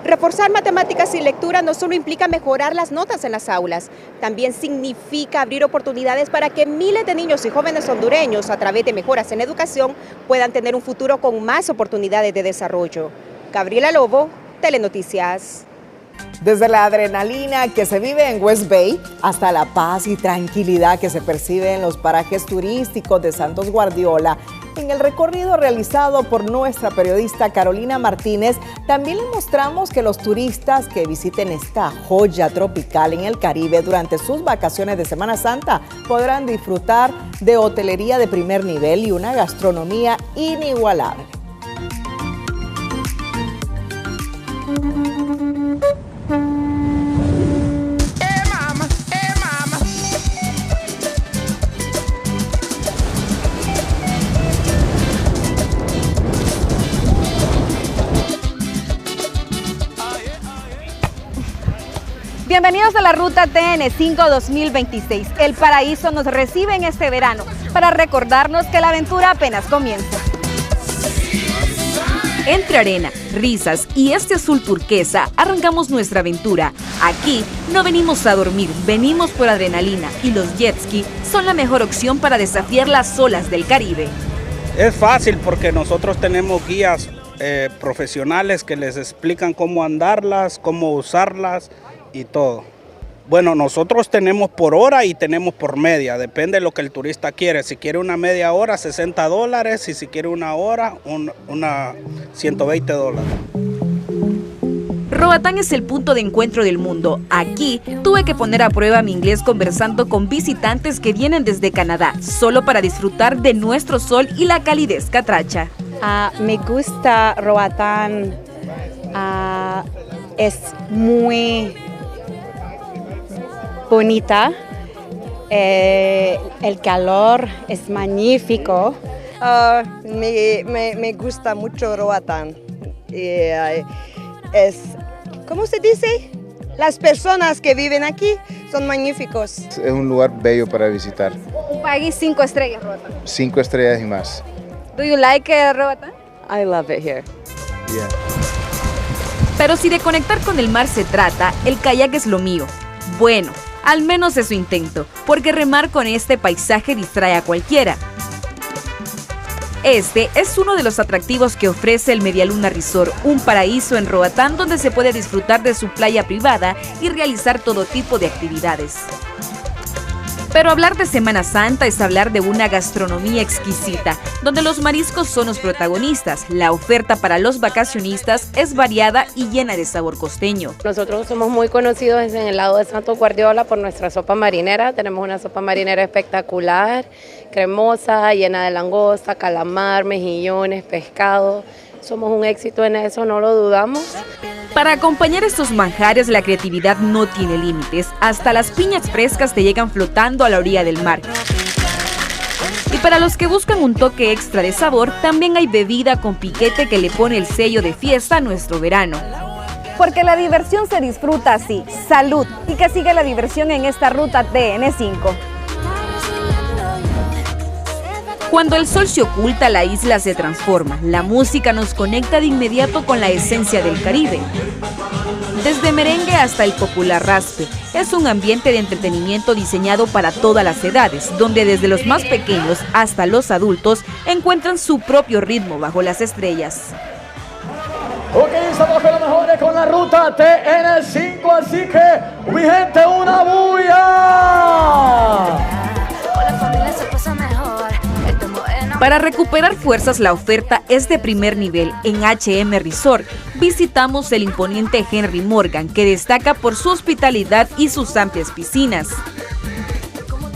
Reforzar matemáticas y lectura no solo implica mejorar las notas en las aulas, también significa abrir oportunidades para que miles de niños y jóvenes hondureños, a través de mejoras en educación, puedan tener un futuro con más oportunidades de desarrollo. Gabriela Lobo, Telenoticias. Desde la adrenalina que se vive en West Bay hasta la paz y tranquilidad que se percibe en los parajes turísticos de Santos Guardiola, en el recorrido realizado por nuestra periodista Carolina Martínez, también le mostramos que los turistas que visiten esta joya tropical en el Caribe durante sus vacaciones de Semana Santa podrán disfrutar de hotelería de primer nivel y una gastronomía inigualable. Bienvenidos a la Ruta TN5 2026. El Paraíso nos recibe en este verano para recordarnos que la aventura apenas comienza. Entre arena, risas y este azul turquesa, arrancamos nuestra aventura. Aquí no venimos a dormir, venimos por adrenalina y los jet ski son la mejor opción para desafiar las olas del Caribe. Es fácil porque nosotros tenemos guías profesionales que les explican cómo andarlas, cómo usarlas y todo. Bueno, nosotros tenemos por hora y tenemos por media, depende de lo que el turista quiere. Si quiere una media hora, $60, y si quiere una hora, una $120. Roatán es el punto de encuentro del mundo. Aquí tuve que poner a prueba mi inglés conversando con visitantes que vienen desde Canadá, solo para disfrutar de nuestro sol y la calidez catracha. Me gusta Roatán, es muy bonita, el calor es magnífico. Me gusta mucho Roatán. ¿Cómo se dice? Las personas que viven aquí son magníficos. Es un lugar bello para visitar. Un país 5 estrellas, Roatán. 5 estrellas y más. Do you like Roatán? I love it here. Yeah. Pero si de conectar con el mar se trata, el kayak es lo mío. Bueno, al menos es su intento, porque remar con este paisaje distrae a cualquiera. Este es uno de los atractivos que ofrece el Medialuna Resort, un paraíso en Roatán donde se puede disfrutar de su playa privada y realizar todo tipo de actividades. Pero hablar de Semana Santa es hablar de una gastronomía exquisita, donde los mariscos son los protagonistas. La oferta para los vacacionistas es variada y llena de sabor costeño. Nosotros somos muy conocidos en el lado de Santos Guardiola por nuestra sopa marinera. Tenemos una sopa marinera espectacular, cremosa, llena de langosta, calamar, mejillones, pescado. Somos un éxito en eso, no lo dudamos. Para acompañar estos manjares, la creatividad no tiene límites. Hasta las piñas frescas te llegan flotando a la orilla del mar. Y para los que buscan un toque extra de sabor, también hay bebida con piquete que le pone el sello de fiesta a nuestro verano. Porque la diversión se disfruta así. Salud y que siga la diversión en esta ruta TN5. Cuando el sol se oculta, la isla se transforma. La música nos conecta de inmediato con la esencia del Caribe. Desde merengue hasta el popular raspe, es un ambiente de entretenimiento diseñado para todas las edades, donde desde los más pequeños hasta los adultos encuentran su propio ritmo bajo las estrellas. Ok, estamos con los mejores con la ruta TN5, así que, mi gente, una bulla. Para recuperar fuerzas, la oferta es de primer nivel. En H&M Resort visitamos el imponente Henry Morgan, que destaca por su hospitalidad y sus amplias piscinas.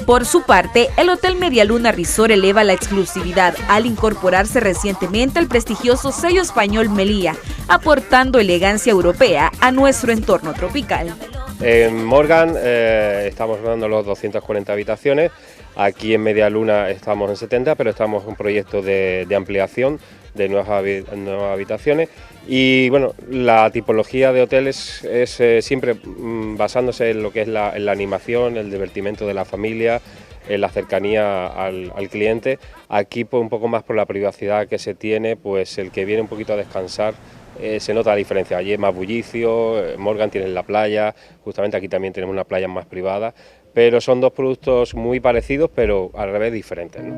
Por su parte, el Hotel Medialuna Resort eleva la exclusividad al incorporarse recientemente al prestigioso sello español Meliá, aportando elegancia europea a nuestro entorno tropical. En Morgan estamos dando los 240 habitaciones, aquí en Medialuna estamos en 70, pero estamos en un proyecto de ampliación de nuevas habitaciones y bueno, la tipología de hoteles es siempre basándose en lo que es la animación, el divertimento de la familia, en la cercanía al cliente. Aquí pues, un poco más por la privacidad que se tiene, pues el que viene un poquito a descansar se nota la diferencia. Allí es más bullicio, Morgan tiene la playa, justamente aquí también tenemos una playa más privada, pero son dos productos muy parecidos pero al revés diferentes, ¿no?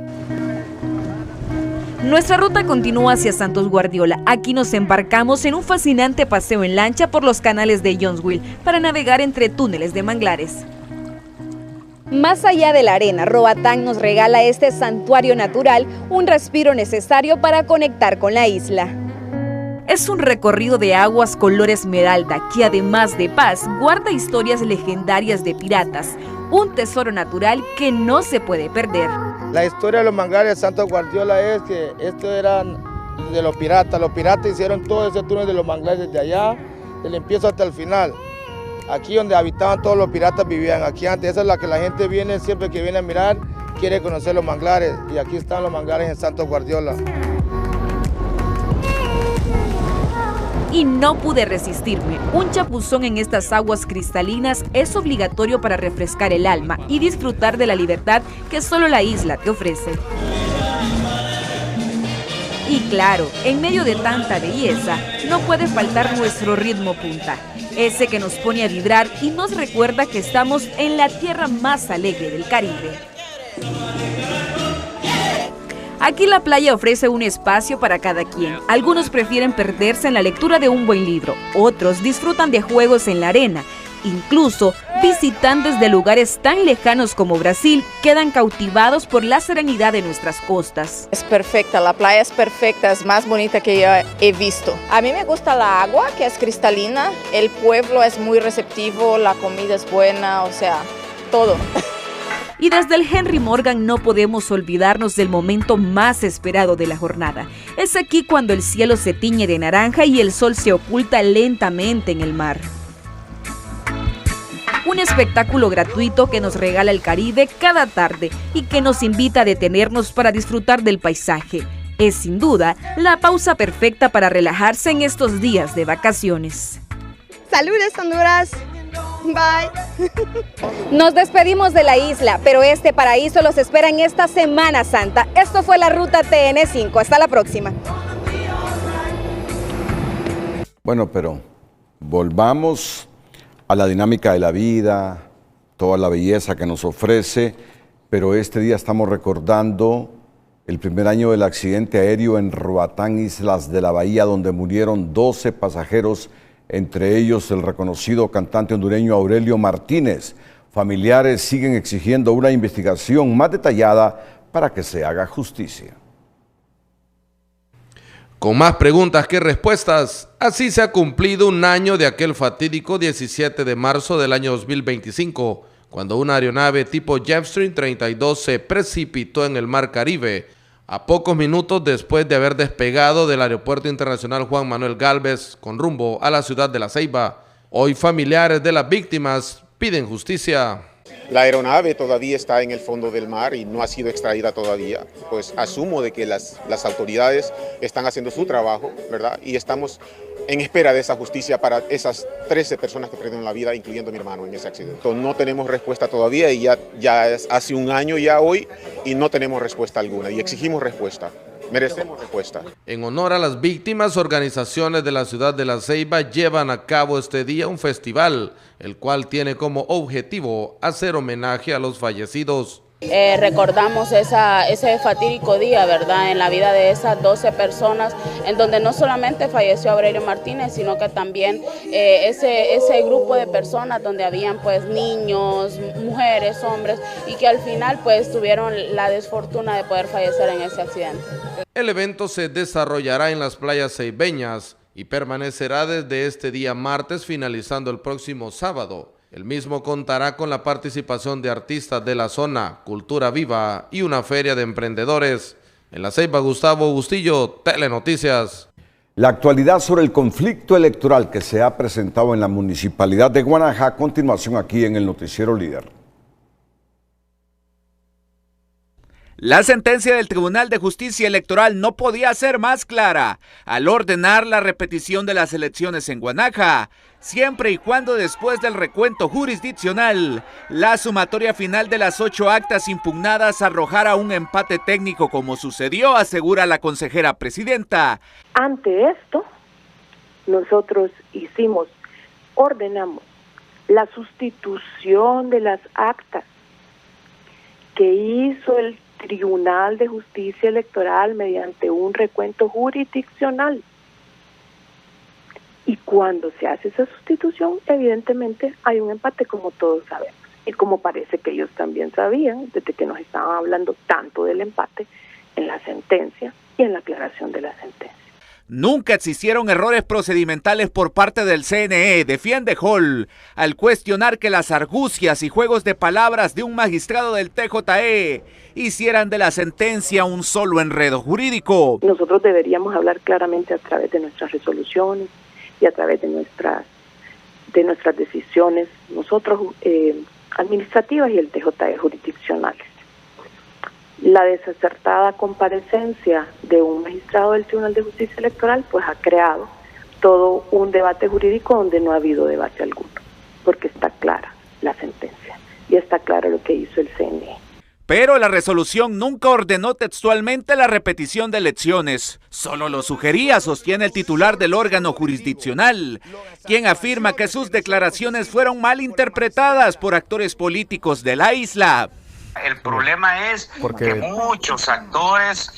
Nuestra ruta continúa hacia Santos Guardiola. Aquí nos embarcamos en un fascinante paseo en lancha por los canales de Jonesville para navegar entre túneles de manglares. Más allá de la arena, Roatán nos regala este santuario natural, un respiro necesario para conectar con la isla. Es un recorrido de aguas color esmeralda que, además de paz, guarda historias legendarias de piratas, un tesoro natural que no se puede perder. La historia de los manglares de Santos Guardiola es que esto eran de los piratas hicieron todo ese túnel de los manglares desde allá, del empiezo hasta el final. Aquí donde habitaban todos los piratas vivían, aquí antes, esa es la que la gente viene, siempre que viene a mirar, quiere conocer los manglares, y aquí están los manglares en Santos Guardiola. Y no pude resistirme. Un chapuzón en estas aguas cristalinas es obligatorio para refrescar el alma y disfrutar de la libertad que solo la isla te ofrece. Y claro, en medio de tanta belleza, no puede faltar nuestro ritmo punta, ese que nos pone a vibrar y nos recuerda que estamos en la tierra más alegre del Caribe. Aquí la playa ofrece un espacio para cada quien. Algunos prefieren perderse en la lectura de un buen libro, otros disfrutan de juegos en la arena. Incluso, visitantes de lugares tan lejanos como Brasil quedan cautivados por la serenidad de nuestras costas. Es perfecta, la playa es perfecta, es más bonita que yo he visto. A mí me gusta la agua, que es cristalina, el pueblo es muy receptivo, la comida es buena, o sea, todo. Y desde el Henry Morgan no podemos olvidarnos del momento más esperado de la jornada. Es aquí cuando el cielo se tiñe de naranja y el sol se oculta lentamente en el mar. Un espectáculo gratuito que nos regala el Caribe cada tarde y que nos invita a detenernos para disfrutar del paisaje. Es sin duda la pausa perfecta para relajarse en estos días de vacaciones. Saludos, Honduras. Bye. Nos despedimos de la isla, pero este paraíso los espera en esta Semana Santa. Esto fue la Ruta TN5. Hasta la próxima. Bueno, pero volvamos a la dinámica de la vida, toda la belleza que nos ofrece, pero este día estamos recordando el primer año del accidente aéreo en Roatán, Islas de la Bahía, donde murieron 12 pasajeros, entre ellos el reconocido cantante hondureño Aurelio Martínez. Familiares siguen exigiendo una investigación más detallada para que se haga justicia. Con más preguntas que respuestas, así se ha cumplido un año de aquel fatídico 17 de marzo del año 2025, cuando una aeronave tipo Jetstream 32 se precipitó en el Mar Caribe, a pocos minutos después de haber despegado del Aeropuerto Internacional Juan Manuel Gálvez con rumbo a la ciudad de La Ceiba. Hoy familiares de las víctimas piden justicia. La aeronave todavía está en el fondo del mar y no ha sido extraída todavía. Pues asumo de que las autoridades están haciendo su trabajo, ¿verdad? Y estamos en espera de esa justicia para esas 13 personas que perdieron la vida, incluyendo a mi hermano en ese accidente. No tenemos respuesta todavía y ya es hace un año ya hoy y no tenemos respuesta alguna y exigimos respuesta. Merecemos respuesta. En honor a las víctimas, organizaciones de la ciudad de La Ceiba llevan a cabo este día un festival, el cual tiene como objetivo hacer homenaje a los fallecidos. Recordamos ese fatídico día, ¿verdad?, en la vida de esas 12 personas, en donde no solamente falleció Aurelio Martínez, sino que también ese grupo de personas donde habían pues niños, mujeres, hombres, y que al final pues tuvieron la desfortuna de poder fallecer en ese accidente. El evento se desarrollará en las playas ceibeñas y permanecerá desde este día martes, finalizando el próximo sábado. El mismo contará con la participación de artistas de la zona, cultura viva y una feria de emprendedores. En La Ceiba, Gustavo Bustillo, Telenoticias. La actualidad sobre el conflicto electoral que se ha presentado en la municipalidad de Guanaja, a continuación aquí en el Noticiero Líder. La sentencia del Tribunal de Justicia Electoral no podía ser más clara al ordenar la repetición de las elecciones en Guanaja, siempre y cuando después del recuento jurisdiccional, la sumatoria final de las 8 actas impugnadas arrojara un empate técnico como sucedió, asegura la consejera presidenta. Ante esto, nosotros ordenamos la sustitución de las actas que hizo el Tribunal de Justicia Electoral mediante un recuento jurisdiccional. Y cuando se hace esa sustitución, evidentemente hay un empate, como todos sabemos. Y como parece que ellos también sabían, desde que nos estaban hablando tanto del empate en la sentencia y en la aclaración de la sentencia. Nunca existieron errores procedimentales por parte del CNE, defiende Hall, al cuestionar que las argucias y juegos de palabras de un magistrado del TJE hicieran de la sentencia un solo enredo jurídico. Nosotros deberíamos hablar claramente a través de nuestras resoluciones y a través de nuestras decisiones, nosotros administrativas y el TJE jurisdiccionales. La desacertada comparecencia de un magistrado del Tribunal de Justicia Electoral pues ha creado todo un debate jurídico donde no ha habido debate alguno, porque está clara la sentencia y está claro lo que hizo el CNE. Pero la resolución nunca ordenó textualmente la repetición de elecciones, solo lo sugería, sostiene el titular del órgano jurisdiccional, quien afirma que sus declaraciones fueron mal interpretadas por actores políticos de la isla. El problema es que muchos actores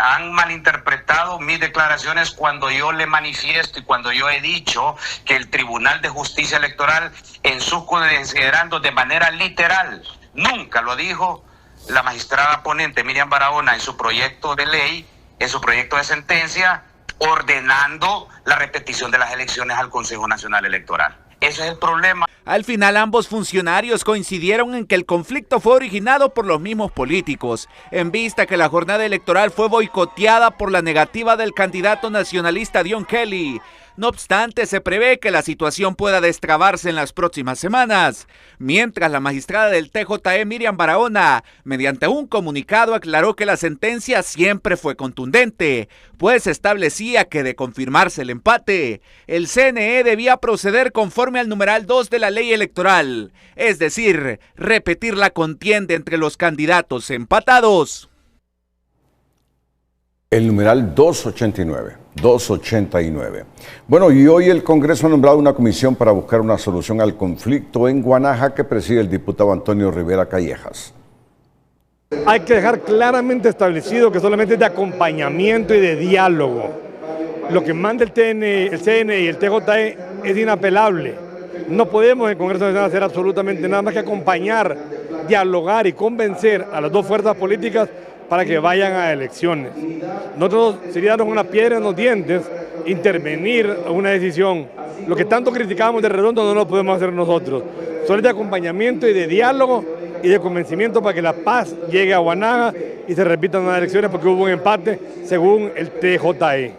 han malinterpretado mis declaraciones cuando yo le manifiesto y cuando yo he dicho que el Tribunal de Justicia Electoral, en sus considerandos de manera literal, nunca lo dijo la magistrada ponente Miriam Barahona en su proyecto de ley, en su proyecto de sentencia, ordenando la repetición de las elecciones al Consejo Nacional Electoral. Ese es el problema. Al final ambos funcionarios coincidieron en que el conflicto fue originado por los mismos políticos, en vista que la jornada electoral fue boicoteada por la negativa del candidato nacionalista Dion Kelly. No obstante, se prevé que la situación pueda destrabarse en las próximas semanas, mientras la magistrada del TJE Miriam Barahona, mediante un comunicado, aclaró que la sentencia siempre fue contundente, pues establecía que de confirmarse el empate, el CNE debía proceder conforme al numeral 2 de la ley electoral, es decir, repetir la contienda entre los candidatos empatados. El numeral 289. Bueno, y hoy el Congreso ha nombrado una comisión para buscar una solución al conflicto en Guanaja que preside el diputado Antonio Rivera Callejas. Hay que dejar claramente establecido que solamente es de acompañamiento y de diálogo. Lo que manda el CNE y el TJE es inapelable. No podemos en el Congreso Nacional hacer absolutamente nada más que acompañar, dialogar y convencer a las dos fuerzas políticas para que vayan a elecciones. Nosotros sería darnos una piedra en los dientes, intervenir en una decisión. Lo que tanto criticábamos de Redondo no lo podemos hacer nosotros. Solo es de acompañamiento y de diálogo y de convencimiento para que la paz llegue a Guanaja y se repitan las elecciones porque hubo un empate según el TJE.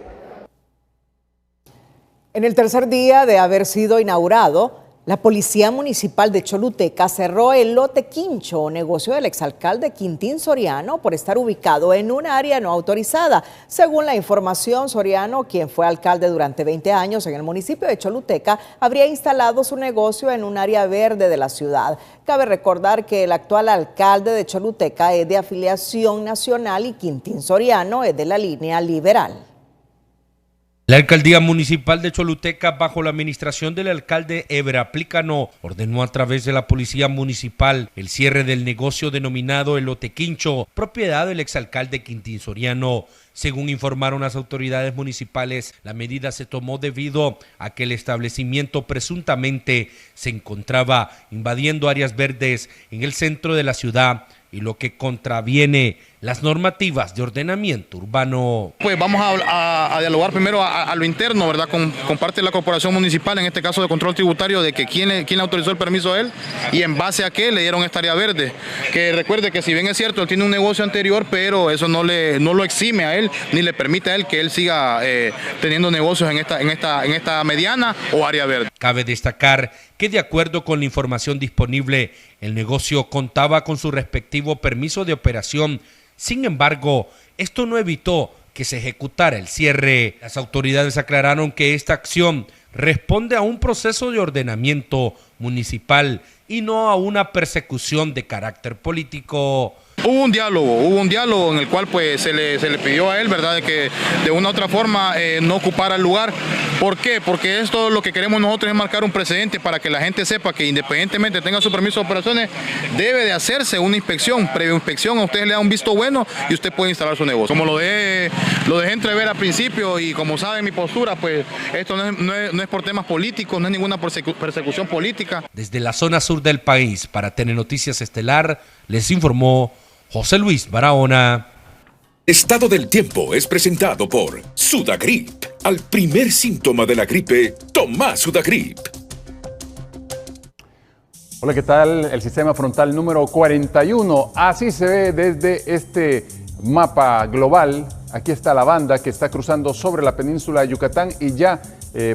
En el tercer día de haber sido inaugurado, la Policía Municipal de Choluteca cerró el lote Quincho, negocio del exalcalde Quintín Soriano, por estar ubicado en un área no autorizada. Según la información, Soriano, quien fue alcalde durante 20 años en el municipio de Choluteca, habría instalado su negocio en un área verde de la ciudad. Cabe recordar que el actual alcalde de Choluteca es de afiliación nacional y Quintín Soriano es de la línea liberal. La alcaldía municipal de Choluteca, bajo la administración del alcalde Ebra Plícano, ordenó a través de la policía municipal el cierre del negocio denominado El Otequincho, propiedad del exalcalde Quintín Soriano. Según informaron las autoridades municipales, la medida se tomó debido a que el establecimiento presuntamente se encontraba invadiendo áreas verdes en el centro de la ciudad, y lo que contraviene las normativas de ordenamiento urbano. Pues vamos a dialogar primero a lo interno, ¿verdad? Con parte de la corporación municipal, en este caso de control tributario, de que quién le autorizó el permiso a él y en base a qué le dieron esta área verde. Que recuerde que si bien es cierto, él tiene un negocio anterior, pero eso no lo exime a él, ni le permite a él que él siga teniendo negocios en esta mediana o área verde. Cabe destacar que de acuerdo con la información disponible, el negocio contaba con su respectivo permiso de operación. Sin embargo, esto no evitó que se ejecutara el cierre. Las autoridades aclararon que esta acción responde a un proceso de ordenamiento municipal y no a una persecución de carácter político. Hubo un diálogo en el cual pues se le pidió a él, ¿verdad?, de que de una u otra forma no ocupara el lugar. ¿Por qué? Porque esto lo que queremos nosotros es marcar un precedente para que la gente sepa que independientemente tenga su permiso de operaciones, debe de hacerse una inspección, previa inspección, a usted le da un visto bueno y usted puede instalar su negocio. Como lo dejé entrever al principio y como saben mi postura, pues esto no es por temas políticos, no es ninguna persecución política. Desde la zona sur del país, para Telenoticias Estelar, les informó José Luis Barahona. Estado del tiempo es presentado por Sudagrip. Al primer síntoma de la gripe, toma Sudagrip. Hola, ¿qué tal? El sistema frontal número 41. Así se ve desde este mapa global. Aquí está la banda que está cruzando sobre la península de Yucatán y ya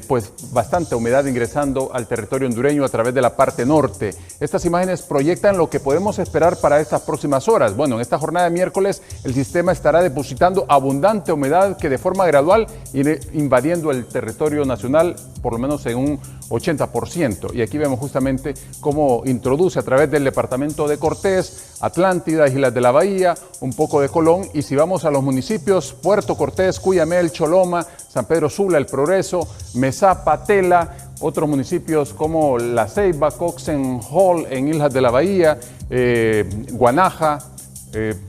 pues bastante humedad ingresando al territorio hondureño a través de la parte norte. Estas imágenes proyectan lo que podemos esperar para estas próximas horas. Bueno, en esta jornada de miércoles el sistema estará depositando abundante humedad que de forma gradual irá invadiendo el territorio nacional por lo menos en un 80%. Y aquí vemos justamente cómo introduce a través del departamento de Cortés, Atlántida, Islas de la Bahía, un poco de Colón. Y si vamos a los municipios, Puerto Cortés, Cuyamel, Choloma, San Pedro Sula, El Progreso, Mesapa, Tela, otros municipios como La Ceiba, Coxen Hall en Islas de la Bahía, Guanaja,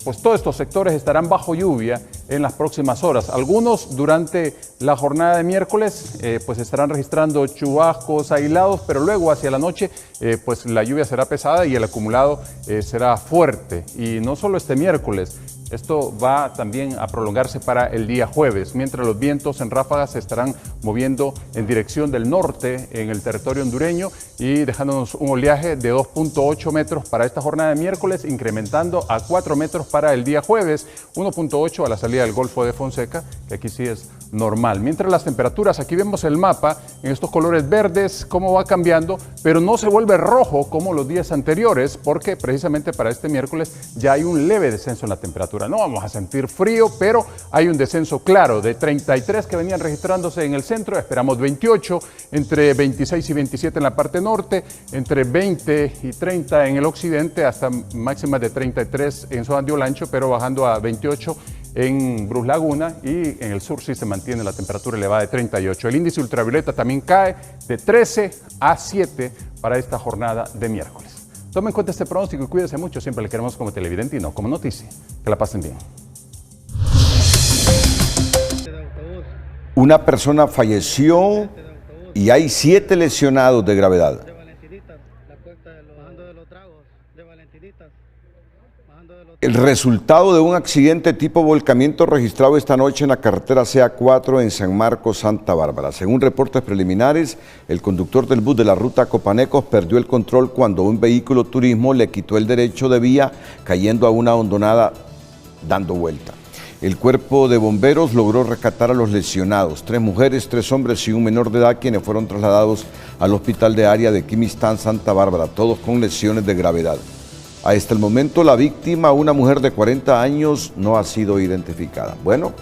pues todos estos sectores estarán bajo lluvia en las próximas horas. Algunos durante la jornada de miércoles pues estarán registrando chubascos aislados, pero luego hacia la noche pues la lluvia será pesada y el acumulado será fuerte. Y no solo este miércoles, esto va también a prolongarse para el día jueves, mientras los vientos en ráfagas se estarán moviendo en dirección del norte en el territorio hondureño y dejándonos un oleaje de 2.8 metros para esta jornada de miércoles, incrementando a 4 metros para el día jueves, 1.8 a la salida del Golfo de Fonseca, que aquí sí es normal. Mientras las temperaturas, aquí vemos el mapa en estos colores verdes, cómo va cambiando, pero no se vuelve rojo como los días anteriores, porque precisamente para este miércoles ya hay un leve descenso en la temperatura. No vamos a sentir frío, pero hay un descenso claro de 33 que venían registrándose en el centro, esperamos 28, entre 26 y 27 en la parte norte, entre 20 y 30 en el occidente, hasta máximas de 33 en zona de Olancho, pero bajando a 28 en Brus Laguna, y en el sur sí se mantiene la temperatura elevada de 38. El índice ultravioleta también cae de 13 a 7 para esta jornada de miércoles. Tomen en cuenta este pronóstico y cuídense mucho, siempre le queremos como televidente y no como noticia. Que la pasen bien. Una persona falleció y hay 7 lesionados de gravedad. El resultado de un accidente tipo volcamiento registrado esta noche en la carretera CA4 en San Marcos, Santa Bárbara. Según reportes preliminares, el conductor del bus de la ruta Copanecos perdió el control cuando un vehículo turismo le quitó el derecho de vía, cayendo a una hondonada dando vuelta. El cuerpo de bomberos logró rescatar a los lesionados, 3 mujeres, 3 hombres y un menor de edad, quienes fueron trasladados al hospital de área de Quimistán, Santa Bárbara, todos con lesiones de gravedad. Hasta el momento la víctima, una mujer de 40 años, no ha sido identificada. Bueno,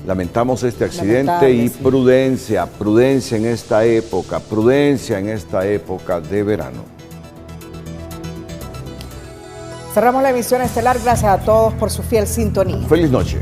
lamentamos este accidente y prudencia en esta época, prudencia en esta época de verano. Cerramos la emisión estelar, gracias a todos por su fiel sintonía. Feliz noche.